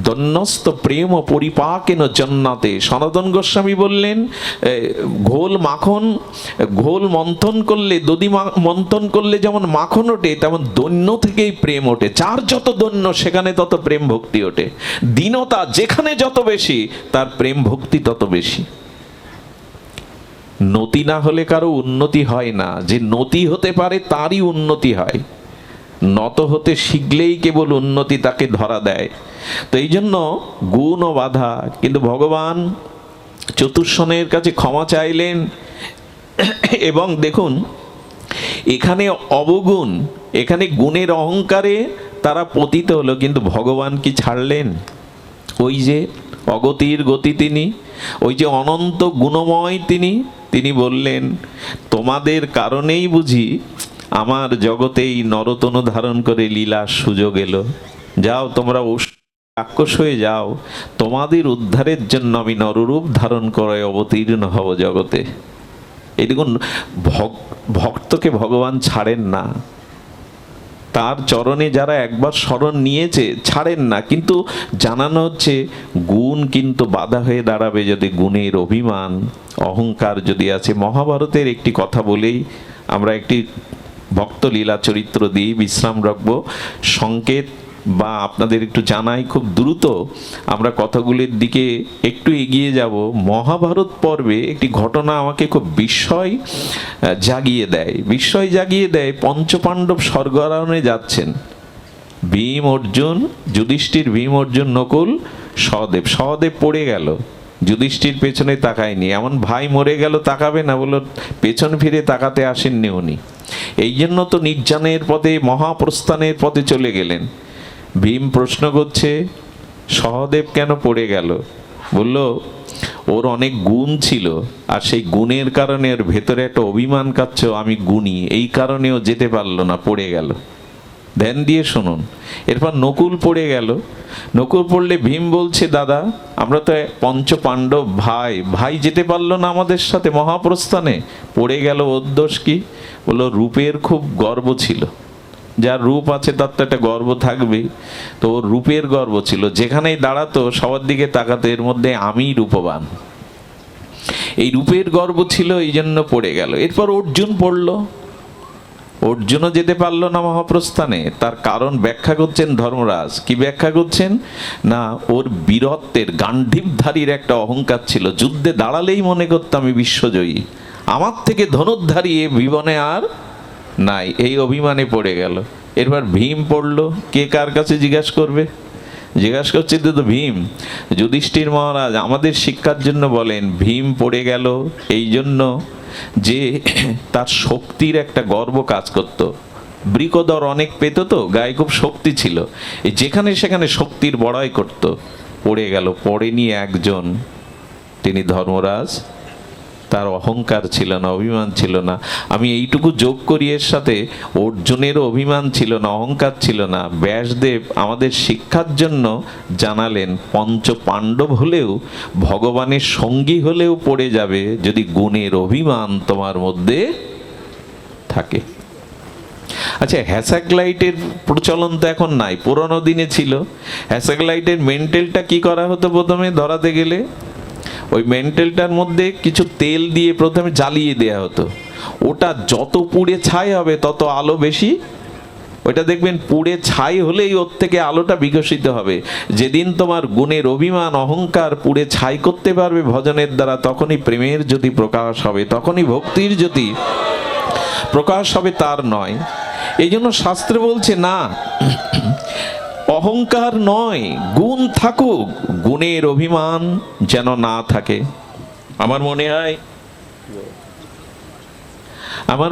দন্যস্ত প্রেম পরিপাকেন জন্নাতে। সনাতন গোস্বামী বললেন, ঘোল মন্থন করলে, দধি মন্থন করলে যেমন মাখন ওঠে, তেমন দৈন্য থেকেই প্রেম ওঠে। যার যত দৈন্য সেখানে তত প্রেম ভক্তি ওঠে। দীনতা যেখানে যত বেশি, তার প্রেম ভক্তি তত বেশি। নতি না হলে কারো উন্নতি হয় না, যে নতি হতে পারে তারই উন্নতি হয়। নত হতে শিখলেই কেবল উন্নতি তাকে ধরা দেয়। তো এই জন্য গুণ ও বাধা। কিন্তু ভগবান চতুর্শনের কাছে ক্ষমা চাইলেন। এবং দেখুন, এখানে অবগুণ, এখানে গুণের অহংকারে তারা পতিত হলো, কিন্তু ভগবান কি ছাড়লেন? ওই যে অগতির গতি তিনি, ওই যে অনন্ত গুণময় তিনি বললেন, তোমাদের কারণেই বুঝি আমার জগতেই নরতনু ধারণ করে লীলার সুযোগ এলো। যাও তোমরা রাক্ষস হয়ে যাও, তোমাদের উদ্ধারের জন্য আমি নররূপ ধারণ করে অবতীর্ণ হব জগতে। এই দেখুন, ভক্তকে ভগবান ছাড়েন না। তার চরণে যারা একবার শরণ নিয়েছে ছাড়েন না। কিন্তু জানানো হচ্ছে গুণ কিন্তু বাধা হয়ে দাঁড়াবে যদি গুণের অভিমান, অহংকার যদি আছে। মহাভারতের একটি কথা বলেই আমরা একটি ভক্ত লীলা চরিত্র দিয়ে বিশ্রাম রাখবো। সংকেত বা আপনাদের একটু জানাই, খুব দ্রুত আমরা কথাগুলির দিকে একটু এগিয়ে যাব। মহাভারত পর্বে একটি ঘটনা আমাকে খুব বিস্ময় জাগিয়ে দেয়। পঞ্চপাণ্ডব স্বর্গারোহণে যাচ্ছেন। ভীম অর্জুন, যুধিষ্ঠির, ভীম অর্জুন, নকুল, সহদেব পড়ে গেল। যুধিষ্ঠির পেছনে তাকায়নি। এমন ভাই মরে গেল, তাকাবে না? বলল, পেছন ফিরে তাকাতে আসেননি উনি। এই জন্য তো নির্জানের পথে, মহাপ্রস্থানের পথে চলে গেলেন। ভীম প্রশ্ন করছে, সহদেব কেন পড়ে গেল? বলল, ওর অনেক গুণ ছিল, আর সেই গুণের কারণে ওর ভেতরে একটা অভিমান কাচ্ছ, আমি গুণী, এই কারণেও যেতে পারলো না, পড়ে গেল। ধ্যান দিয়ে শুনুন। এরপর নকুল পড়ে গেল। নকুল পড়লে ভীম বলছে, দাদা আমরা তো পঞ্চ পাণ্ডব ভাই যেতে পারলো না আমাদের সাথে মহাপ্রস্থানে, পড়ে গেল, ওর দোষ কি? বললো, রূপের খুব গর্ব ছিল। যার রূপ আছে তার তো একটা গর্ব থাকবেই। তো ওর রূপের গর্ব ছিল, যেখানেই দাঁড়াতো সবার দিকে তাকাতো, এর মধ্যে আমিই রূপবান। এই রূপের গর্ব ছিল, এই জন্য পড়ে গেল। এরপর অর্জুন পড়ল। অর্জুনও যেতে পারলো না মহাপ্রস্থানে। তার কারণ ব্যাখ্যা করছেন ধর্মরাজ। কি ব্যাখ্যা করছেন? না, ওর বীরত্বের গান্ডীবধারীর একটা অহংকার ছিল। যুদ্ধে দাঁড়ালেই মনে করতাম আমি বিশ্বজয়ী, আমার থেকে ধনুর্ধারী এ জীবনে আর নাই, এই অভিমানে পড়ে গেল। এরপর ভীম পড়লো, কে কার কাছে জিজ্ঞাসা করবে? জিজ্ঞাসা করছে তো ভীম। যুধিষ্ঠির মহারাজ আমাদের শিক্ষার জন্য বলেন, ভীম পড়ে গেল এই জন্য যে তার শক্তির একটা গর্ব কাজ করত। বৃকদর অনেক পেত, তো গায়ে খুব শক্তি ছিল, যেখানে সেখানে শক্তির বড়াই করত। পড়ে গেল, পড়েনি একজন, তিনি ধর্মরাজ। তার অহংকার ছিল না, অভিমান ছিল না। আমি এইটুকু যোগ করি এর সাথে, অর্জুনেরও অভিমান ছিল না, অহংকার ছিল না। ব্যাসদেব আমাদের শিক্ষার জন্য জানালেন, পঞ্চ পাণ্ডব হলেও, ভগবানের সঙ্গী হলেও পড়ে যাবে যদি গুণের অভিমান তোমার মধ্যে থাকে। আচ্ছা, হ্যাসাগ্লাইটের প্রচলন তো এখন নাই, পুরনো দিনে ছিল। হ্যাসাগ্লাইটের মেন্টেলটা কি করা হতো প্রথমে ধরাতে গেলে? ওই মেন্টেলটার মধ্যে কিছু তেল দিয়ে প্রথমে জ্বালিয়ে দেয়া হতো। ওটা যত পুড়ে ছাই হবে তত আলো বেশি। ওইটা দেখবেন পুড়ে ছাই হলেই ওর থেকে আলোটা বিকশিত হবে। যেদিন তোমার গুণের অভিমান অহংকার পুড়ে ছাই করতে পারবে ভজনের দ্বারা, তখনই প্রেমের জ্যোতি প্রকাশ হবে, তখনই ভক্তির জ্যোতি প্রকাশ হবে, তার নয়। এই জন্য শাস্ত্রে বলছে না, অহংকার নয়, গুণ থাকুক, গুণের অভিমান যেন না থাকে। আমার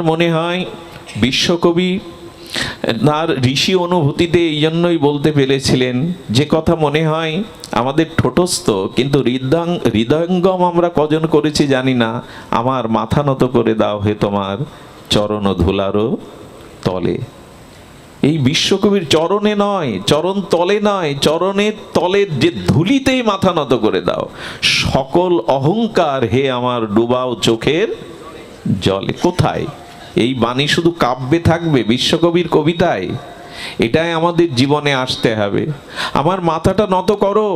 মনে হয় বিশ্বকবি তার ঋষি অনুভূতিতে এই জন্যই বলতে পেরেছিলেন, যে কথা মনে হয় আমাদের ঠোঁটস্থ কিন্তু হৃদয়ঙ্গম আমরা কজন করেছি জানি না। আমার মাথা নত করে দাও হে তোমার চরণ ধুলারও তলে। এই বিশ্বকবির চরণে নয়, চরণ তলে নয়, চরণের তলের যে ধুলিতেই মাথা নত করে দাও। সকল অহংকার হে আমার ডুবাও চোখের জলে। কোথায়? এই বাণী শুধু কাব্যে থাকবে, বিশ্বকবির কবিতায়? এটাই আমাদের জীবনে আসতে হবে। আমার মাথাটা নত করো,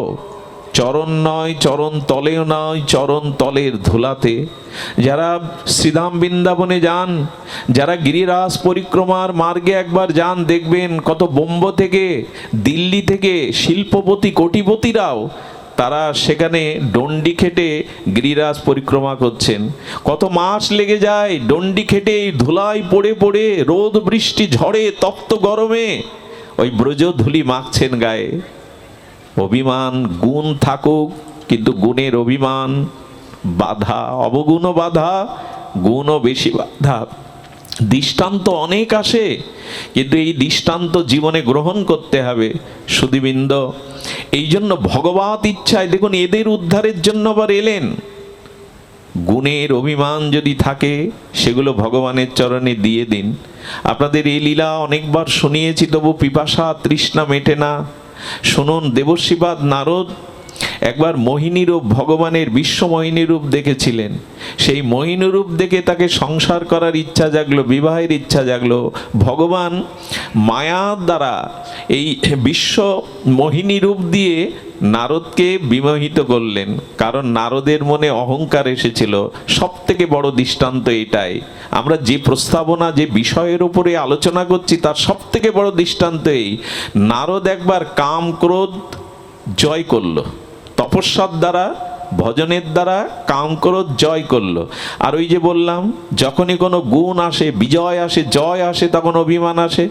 চরণ নয়, চরণ তলেও নয়, চরণ তলের ধুলাতে। যারা শ্রীধাম বৃন্দাবনে যান, যারা গিরিরাজ পরিক্রমার মার্গে একবার যান, দেখবেন কত বোম্বে থেকে, দিল্লি থেকে শিল্পপতি কোটিপতিরাও তারা সেখানে ডন্ডি খেটে গিরিরাজ পরিক্রমা করছেন। কত মাস লেগে যায় ডন্ডি খেটে ধুলায় পড়ে পড়ে, রোদ বৃষ্টি ঝড়ে তপ্ত গরমে ওই ব্রজ ধুলি মাখছেন গায়ে। অভিমান, গুণ থাকুক কিন্তু গুণের অভিমান বাধা, অবগুণও বাধা, গুণও বেশি বাধা। দৃষ্টান্ত অনেক আসে, কিন্তু এই দৃষ্টান্ত জীবনে গ্রহণ করতে হবে সুধীবৃন্দ। এই জন্য ভগবত ইচ্ছায় দেখুন এদের উদ্ধারের জন্য আবার এলেন। গুণের অভিমান যদি থাকে সেগুলো ভগবানের চরণে দিয়ে দিন। আপনাদের এই লীলা অনেকবার শুনিয়েছি, তবু পিপাসা তৃষ্ণা মেটে না। শুনুন, দেবর্ষিপাদ নারদ একবার মোহিনী রূপ, ভগবানের বিশ্ব মোহিনী রূপ দেখেছিলেন। সেই মোহিনী রূপ দেখে তাকে সংসার করার ইচ্ছা জাগলো, বিবাহের ইচ্ছা জাগলো। ভগবান মায়ার দ্বারা এই বিশ্ব মোহিনী রূপ দিয়ে নারদকে বিমোহিত করলেন, কারণ নারদের মনে অহংকার এসেছিল। সব থেকে বড় দৃষ্টান্ত এটাই। আমরা যে প্রস্তাবনা, যে বিষয়ের উপরে আলোচনা করছি, তার সব থেকে বড় দৃষ্টান্ত এই। নারদ একবার কাম ক্রোধ জয় করলো, তপস্যার দ্বারা, ভজনের দ্বারা কাম ক্রোধ জয় করলো। আর ওই যে বললাম, যখনই কোনো গুণ আসে, বিজয় আসে, জয় আসে, তখন অভিমান আসে।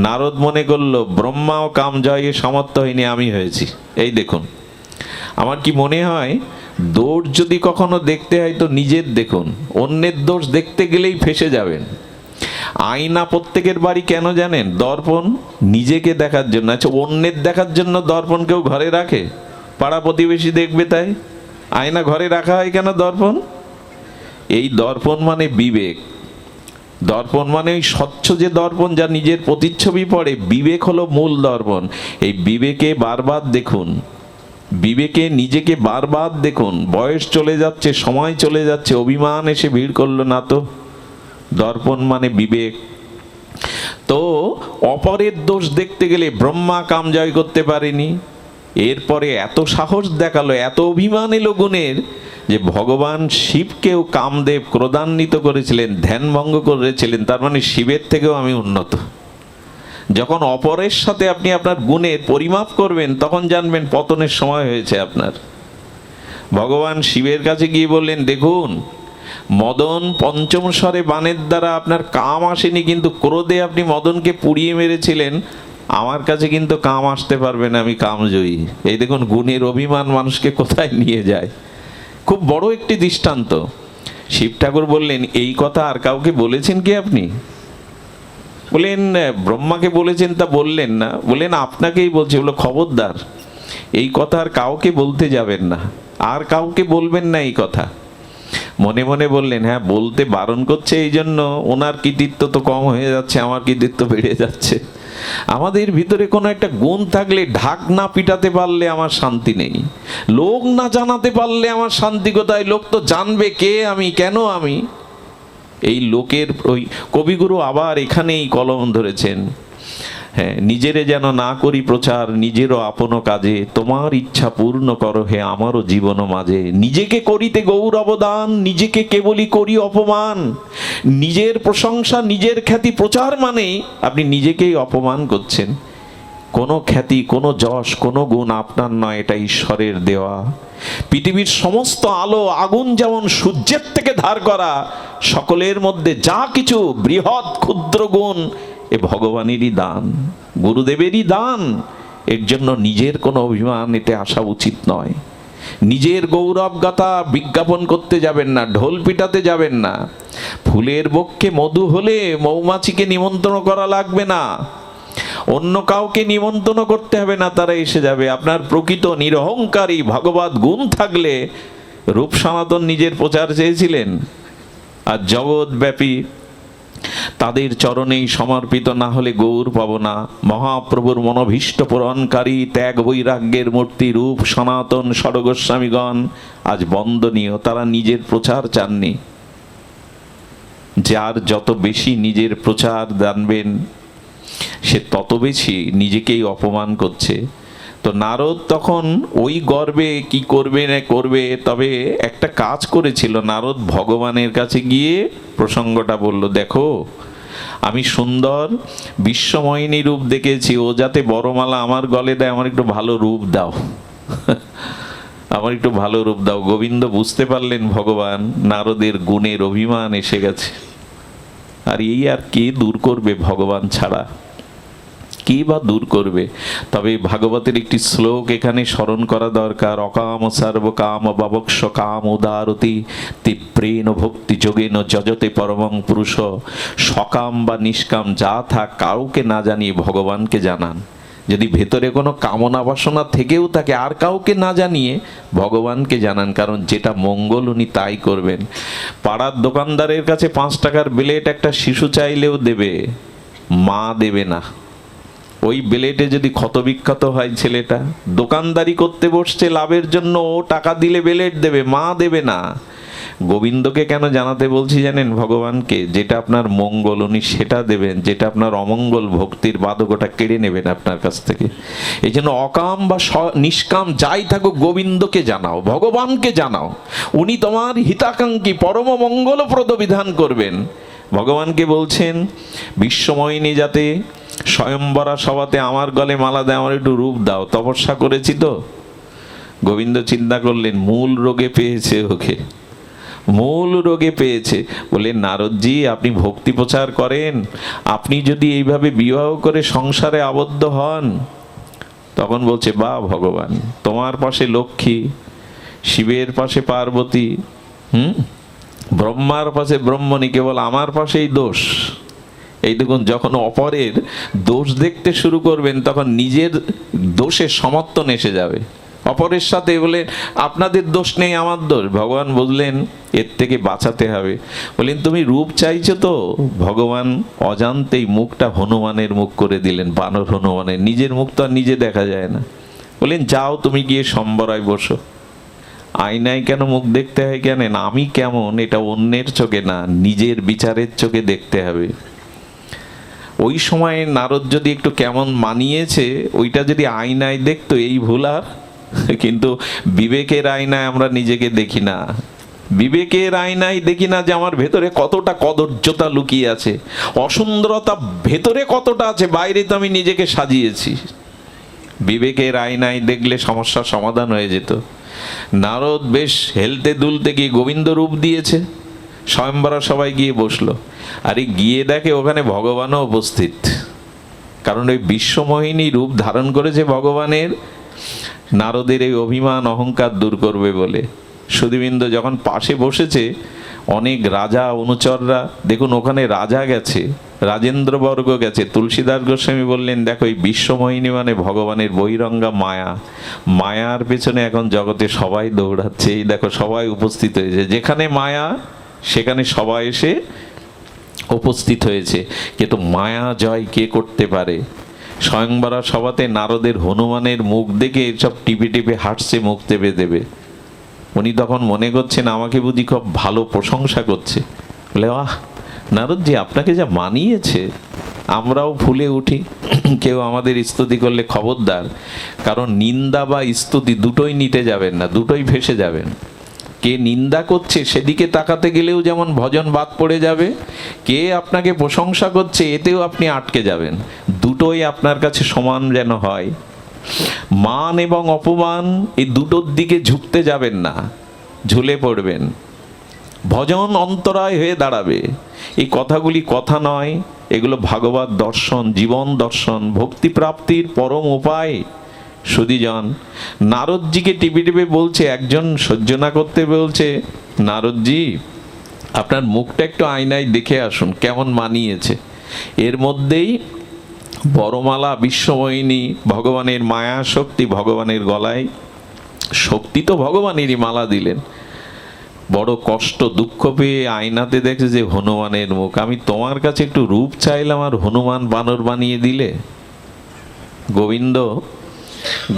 নারদ মনে করলো ব্রহ্মাও কাম জয়ে সমর্থ হয়নি, আমি হয়েছি। এই দেখুন, আমার কি মনে হয়, দোষ যদি কখনো দেখতে হয় তো নিজের দেখুন, অন্যের দোষ দেখতে গেলেই ফেঁসে যাবেন। আয়না প্রত্যেকের বাড়ি কেন জানেন? দর্পণ নিজেকে দেখার জন্য। আচ্ছা, অন্যের দেখার জন্য দর্পণ কেউ ঘরে রাখে? পাড়া প্রতিবেশী দেখবে তাই। আয়না ঘরে রাখা হয় কেন? দর্পণ। এই দর্পণ মানে বিবেক। দর্পণ মানে ওই স্বচ্ছ যে দর্পণ, যা নিজের প্রতিচ্ছবি পড়ে। বিবেক হলো মূল দর্পণ। এই বিবেকে বারবার দেখুন, বিবেকে নিজেকে বারবার দেখুন। বয়স চলে যাচ্ছে, সময় চলে যাচ্ছে, অভিমান এসে ভিড় করলো না তো। দর্পণ মানে বিবেক। তো অপরের দোষ দেখতে গেলে ব্রহ্মা কাম জয় করতে পারেনি, এরপরে এত সাহস দেখালো, এত অভিমান এলো গুণের, যে ভগবান শিবকেও কামদেব ক্রোধান্বিত করেছিলেন, ধ্যানভঙ্গ করেছিলেন, তার মানে শিবের থেকেও আমি উন্নত। যখন অপরের সাথে আপনি আপনার গুণের পরিমাপ করবেন, তখন জানবেন পতনের সময় হয়েছে আপনার। ভগবান শিবের কাছে গিয়ে বললেন, দেখুন মদন পঞ্চম স্বরে বাণের দ্বারা আপনার কাম আসেনি, কিন্তু ক্রোধে আপনি মদনকে পুড়িয়ে মেরেছিলেন। আমার কাছে কিন্তু কাম আসতে পারবে না, আমি কামজয়ী। এই দেখুন গুণের অভিমান মানুষকে কোথায় নিয়ে যায়। খুব বড় একটি দৃষ্টান্ত। শিব ঠাকুর বললেন, এই কথা আর কাউকে বলেছেন কি আপনি? বলেন ব্রহ্মাকে বলেছেন, তা বললেন না। বলেন আপনাকেই বলছে। বলে খবরদার, এই কথা আর কাউকে বলতে যাবেন না, আর কাউকে বলবেন না এই কথা। মনে মনে বললেন, হ্যাঁ বলতে বারণ করছে, এই জন্য ওনার কৃতিত্ব তো কম হয়ে যাচ্ছে, আমার কৃতিত্ব বেড়ে যাচ্ছে। আমাদের ভিতরে কোনো একটা গুণ থাকলে ঢাক না পিটাতে পারলে আমার শান্তি নেই, লোক না জানাতে পারলে আমার শান্তি কোথায়? লোক তো জানবে কে আমি, কেন আমি। এই লোকের ওই কবিগুরু আবার এখানেই কলম ধরেছেন। হ্যাঁ, নিজেরে যেন না করি প্রচার, নিজেরও আপন কাজে, তোমার ইচ্ছা পূর্ণ করো হে আমারও জীবন মাঝে। নিজেকে করিতে গৌরব দান, নিজেকে কেবলই করি অপমান। নিজের প্রশংসা, নিজের খ্যাতি প্রচার মানে আপনি নিজেকেই অপমান করছেন। কোনো খ্যাতি, কোনো যশ, কোনো গুণ আপনার নয়, এটা ঈশ্বরের দেওয়া। পৃথিবীর সমস্ত আলো আগুন যেমন সূর্যের থেকে ধার করা, সকলের মধ্যে যা কিছু বৃহৎ ক্ষুদ্র গুণ এ ভগবানেরই দান, গুরুদেবেরই দান। এর জন্য নিজের কোনো অভিমান এতে আসা উচিত নয়। নিজের গৌরব গাথা বিজ্ঞাপন করতে যাবেন না, ঢোল পিটাতে যাবেন না। ফুলের বক্ষে মধু হলে মৌমাছিকে নিমন্ত্রণ করা লাগবে না, অন্য কাউকে নিমন্ত্রণ করতে হবে না, তারা এসে যাবে। আপনার প্রকৃত নিরহংকারী ভগবত গুণ থাকলে রূপ সনাতন নিজের প্রচার চেয়েছিলেন, আর জগৎব্যাপী তাদের চরণেই সমর্পিত না হলে গৌর পাব না। মহাপ্রভুর মনোভীষ্ট পূরণকারী ত্যাগ বৈরাগ্যের মূর্তি রূপ সনাতন ষড়গোস্বামীগণ আজ বন্দনীয়। তারা নিজের প্রচার চাননি। যার যত বেশি নিজের প্রচার জানবেন, সে তত বেশি নিজেকেই অপমান করছে। তো নারদ তখন ওই গর্বে কি করবে না করবে, তবে একটা কাজ করেছিল। নারদ ভগবানের কাছে গিয়ে প্রসঙ্গটা বলল, দেখো আমি সুন্দর বিশ্বময়িনী রূপ দেখেছি, ও যাতে বড়মালা আমার গলে দেয়, আমার একটু ভালো রূপ দাও, আমার একটু ভালো রূপ দাও। গোবিন্দ বুঝতে পারলেন ভগবান নারদের গুণের অভিমান এসে গেছে, আর এই আর কে দূর করবে ভগবান ছাড়া, কি বা দূর করবে। তবে ভাগবতের একটি শ্লোক এখানে স্মরণ করা দরকার। অকাম সর্বকাম বাবক্ষ কাম উদারতি তীব্রেণ ভক্তি যোগেন যজতে পরমং পুরুষ। সকাম বা নিষ্কাম যা থাক, কাউকে না জানিয়ে ভগবানকে জানান। যদি ভেতরে কোনো কামনা বাসনা থেকেও থাকে, আর কাউকে না জানিয়ে ভগবানকে জানান, কারণ যেটা মঙ্গল উনি তাই করবেন। পাড়ার দোকানদারের কাছে 5 টাকার ব্লেড একটা শিশু চাইলেও দেবে, মা দেবে না। ওই ব্লেডে যদি ক্ষতবিক্ষত হয় ছেলেটা, দোকানদারি করতে বসছে লাভের জন্য, ও টাকা দিলে ব্লেড দেবে, মা দেবে না। গোবিন্দকে কেন জানাতে বলছি জানেন? ভগবানকে যেটা আপনার মঙ্গল উনি সেটা দেবেন, যেটা আপনার অমঙ্গল ভক্তির বাধকটা কেড়ে নেবেন আপনার কাছ থেকে। এই জন্য অকাম বা নিষ্কাম যাই থাকুক, গোবিন্দকে জানাও, ভগবানকে জানাও। উনি তোমার হিতাকাঙ্ক্ষী পরম মঙ্গলপ্রদ বিধান করবেন। ভগবানকে বলছেন বিশ্বময়িনী যাতে স্বয়ম্বরা সভাতে আমার গলে মালা দেয়, আমার একটু রূপ দাও, তপস্যা করেছি তো। গোবিন্দ চিন্তা করলেন মূল রোগে পেয়েছে ওকে, মূল রোগে পেয়েছে। বলে নারদজি আপনি ভক্তি প্রচার করেন, আপনি যদি এইভাবে বিবাহ করে সংসারে আবদ্ধ হন। তখন বলছে বা ভগবান, তোমার পাশে লক্ষ্মী, শিবের পাশে পার্বতী, ব্রহ্মার পাশে ব্রহ্মণী, কেবল আমার পাশেই দোষ। এই দেখুন, যখন অপরের দোষ দেখতে শুরু করবেন, তখন নিজের দোষের সমর্থন এসে যাবে। অপরের সাথে বলেন আপনাদের দোষ নেই, আমার দোষ। ভগবান বুঝলেন এর থেকে বাঁচাতে হবে। বলেন তুমি রূপ চাইছো তো, ভগবান অজান্তেই মুখটা হনুমানের মুখ করে দিলেন, বানর হনুমানের। নিজের মুখ তো আর নিজে দেখা যায় না। বলেন যাও তুমি গিয়ে সম্বরায় বসো। আয়নায় কেন মুখ দেখতে হয় জানেন? আমি কেমন এটা অন্যের চোখে না, নিজের বিচারের চোখে দেখতে হবে। ওই সময় নারদ যদি একটু কেমন মানিয়েছে ওইটা যদি আয়নায় দেখতো, এই ভুল আর কিন্তু বিবেকের আয়নায় আমরা নিজেকে দেখি না। বিবেকের আয়নায় দেখি না যে আমার ভেতরে কতটা কদর্যতা লুকিয়ে আছে, অসুন্দরতা ভেতরে কতটা আছে, বাইরে তো আমি নিজেকে সাজিয়েছি। বিবেকের আয়নায় দেখলে সমস্যার সমাধান হয়ে যেত। নারদ বেশ হেলতে দুলতে গিয়ে গোবিন্দ রূপ দিয়েছে, স্বয়ম্বরা সবাই গিয়ে বসলো। আরে গিয়ে দেখে ওখানে ভগবানও উপস্থিত, কারণ ওই বিশ্বমোহিনী রূপ ধারণ করেছে ভগবানের নারদের এই অভিমান অহংকার দূর করবে বলে। সুধীবৃন্দ যখন পাশে বসেছে, অনেক রাজা অনুচররা, দেখুন ওখানে রাজা গেছে, রাজেন্দ্রবর্গ গেছে। তুলসীদাস গোস্বামী বললেন, দেখো এই বিশ্বমোহিনী মানে ভগবানের বহিরঙ্গা মায়া, মায়ার পেছনে এখন জগতে সবাই দৌড়াচ্ছে। এই দেখো সবাই উপস্থিত হয়েছে, যেখানে মায়া সেখানে সবাই এসে উপস্থিত হয়েছে। কিন্তু মায়া জয় কে করতে পারে? স্বয়ংবরা সভাতে নারদের হনুমানের মুখ দেখে সব টিপে টিপে হাঁটছে, মুখ দেবে দেবে। উনি তখন মনে করছেন আমাকে বুঝি খুব ভালো প্রশংসা করছে। বলে, আহ নারদজি, আপনাকে যা মানিয়েছে। আমরাও ফুলে উঠি, কেউ আমাদের স্তুতি করলে খবরদার, কারণ নিন্দা বা স্তুতি দুটোই নিতে যাবেন না, দুটোই ভেসে যাবেন। কে নিন্দা করছে সেদিকে তাকাতে গেলেও যেমন ভজন বাদ পড়ে যাবে, কে আপনাকে প্রশংসা করছে এতেও আপনি আটকে যাবেন। দুটোই আপনার কাছে সমান যেন হয়। মান এবং অপমান এই দুটোর দিকে ঝুঁকতে যাবেন না, ঝুলে পড়বেন, ভজন অন্তরায় হয়ে দাঁড়াবে। এই কথাগুলি কথা নয়, এগুলো ভাগবত দর্শন, জীবন দর্শন, ভক্তি প্রাপ্তির পরম উপায়। সুধীজন নারদজিকে টিপে টিপে বলছে, একজন সহ্য না করতে বলছে, নারদজি আপনার মুখটা একটু আয়নায় দেখে আসুন কেমন মানিয়েছে। এর মধ্যেই বড়মালা বিশ্বমোহিনী, ভগবানের মায়া শক্তি ভগবানের গলায়, শক্তি তো ভগবানেরই, মালা দিলেন। বড় কষ্ট দুঃখ পেয়ে আয়নাতে দেখে যে হনুমানের মুখ। আমি তোমার কাছে একটু রূপ চাইলাম আর হনুমান বানর বানিয়ে দিলে।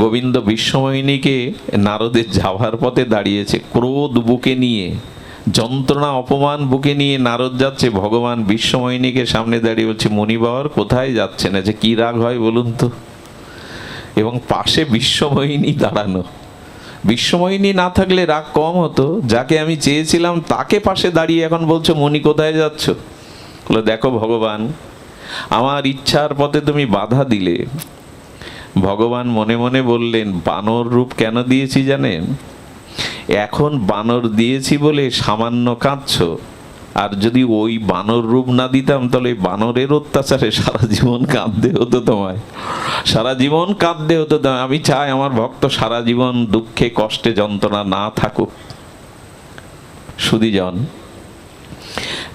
গোবিন্দ বিশ্বমোহিনীকে নারদের যাওয়ার পথে দাঁড়িয়েছে, ক্রোধ বুকে নিয়ে, যন্ত্রণা অপমান বুকে নিয়ে নারদ যাচ্ছে। ভগবান বিশ্বমোহিনীকে সামনে দাঁড়িয়ে বলছে, মণিবাবর কোথায় যাচ্ছেন? আছে কি রাগ হয় বলুন তো? এবং পাশে বিশ্বমোহিনী দাঁড়ানো। বিশ্বমোহিনী না থাকলে রাগ কম হতো। যাকে আমি চেয়েছিলাম তাকে পাশে দাঁড়িয়ে এখন বলছো মণি কোথায় যাচ্ছ? বলো, দেখো ভগবান, আমার ইচ্ছার পথে তুমি বাধা দিলে। ভগবান মনে মনে বললেন, বানর রূপ কেন দিয়েছি জানেন? এখন বানর দিয়েছি বলে সামান্য কাঁদছ, আর যদি ওই বানর রূপ না দিতাম তাহলে বানরের অত্যাচারে সারা জীবন কাঁদতে হতো তোমায়, সারা জীবন কাঁদতে হতো তোমায়। আমি চাই আমার ভক্ত সারা জীবন দুঃখে কষ্টে যন্ত্রণা না থাকুক। সুধীজন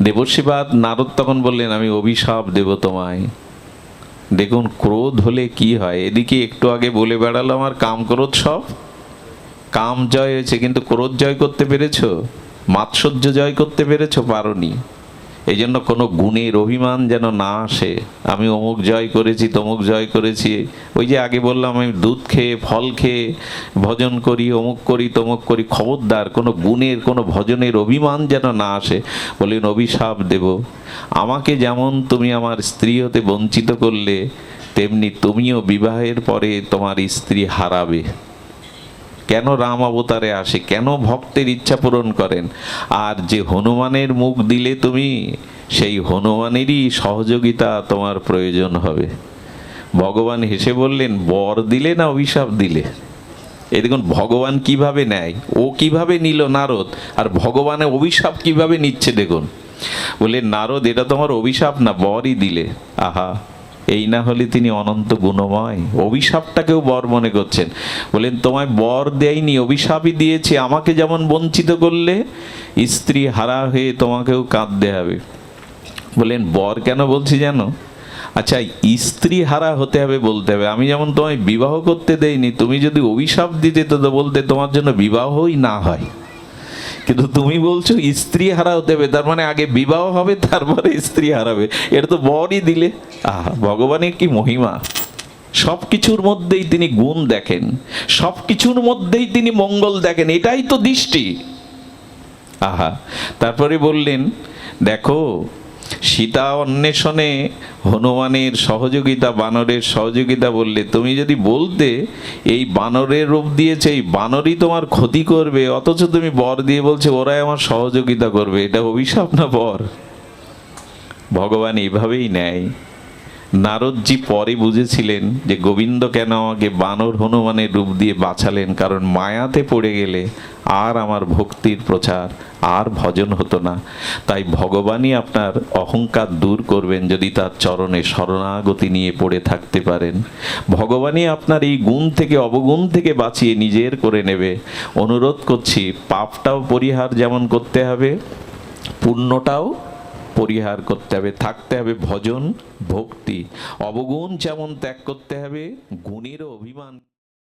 দেবর্ষিপাদ নারদ তখন বললেন, আমি অভিশাপ দেব তোমায়। দেখুন ক্রোধ হলে কি হয়, এদিকে একটু আগে বলে বেড়ালো আমার কাম ক্রোধ সব। কাম জয় হয়েছে, কিন্তু ক্রোধ জয় করতে পেরেছো? মাৎসর্য জয় করতে পেরেছো? পারোনি। এই জন্য কোনো গুণের অভিমান যেন না আসে, আমি অমুক জয় করেছি তমুক জয় করেছি। ওই যে আগে বললাম, আমি দুধ খেয়ে ফল খেয়ে ভজন করি, অমুক করি তমুক করি। খবরদার কোনো গুণের কোনো ভজনের অভিমান যেন না আসে। বলেন, অভিশাপ দেব। আমাকে যেমন তুমি আমার স্ত্রী হতে বঞ্চিত করলে, তেমনি তুমিও বিবাহের পরে তোমার স্ত্রী হারাবে। কেন রাম অবতারে আসে, কেন ভক্তের ইচ্ছা পূরণ করেন। আর যে হনুমানের মুখ দিলে তুমি, সেই হনুমানেরই সহযোগিতা তোমার প্রয়োজন হবে। ভগবান হেসে বললেন, বর দিলে না অভিশাপ দিলে? এই দেখুন ভগবান কিভাবে নেয়, ও কিভাবে নিল নারদ, আর ভগবানের অভিশাপ কিভাবে নিচ্ছে দেখুন। বলে, নারদ এটা তোমার অভিশাপ না, বরই দিলে। আহা, এই না হলে তিনি অনন্ত গুণময়, অভিশাপটাকেও বর মনে করছেন। বলেন, তোমায় বর দেয়নি, অভিশাপই দিয়েছে। আমাকে যেমন বঞ্চিত করলে, স্ত্রী হারা হয়ে তোমাকেও কাঁদতে হবে। বলেন, বর কেন বলছি জানো? আচ্ছা, স্ত্রী হারা হতে হবে বলতে হবে। আমি যেমন তোমায় বিবাহ করতে দেইনি, তুমি যদি অভিশাপ দিতে তো বলতে তোমার জন্য বিবাহই না হয়। কিন্তু তুমি বলছো স্ত্রী হারা হতে হবে, তার মানে আগে বিবাহ হবে তারপরে স্ত্রী হারাবে। এটা তো বরই দিলে। আহা, ভগবানের কি মহিমা! সব কিছুর মধ্যেই তিনি গুণ দেখেন, সব কিছুর মধ্যেই তিনি মঙ্গল দেখেন, এটাই তো দৃষ্টি। আহা, তারপরে বললেন, দেখো সীতা অন্বেষণে হনুমানের সহযোগিতা, বানরের সহযোগিতা বললে, তুমি যদি বলতে এই বানরের রূপ দিয়েছে, এই বানরই তোমার ক্ষতি করবে, অথচ তুমি বর দিয়ে বলছে ওরাই আমার সহযোগিতা করবে, এটা অভিশাপ না বর? ভগবান এইভাবেই নেয়। নারদজি পরে বুঝেছিলেন যে গোবিন্দ কেন আমাকে বানর হনুমানের রূপ দিয়ে বাঁচালেন, কারণ মায়াতে পড়ে গেলে আর আমার ভক্তির প্রচার আর ভজন হতো না। তাই ভগবানই আপনার অহংকার দূর করবেন যদি তার চরণে শরণাগতি নিয়ে পড়ে থাকতে পারেন। ভগবানই আপনার এই গুণ থেকে, অবগুণ থেকে বাঁচিয়ে নিজের করে নেবে। অনুরোধ করছি, পাপটাও পরিহার যেমন করতে হবে, পুণ্যটাও পরিহার করতে হবে, থাকতে হবে ভজন ভক্তি। অবগুণ যেমন ত্যাগ করতে হবে, গুণেরও অভিমান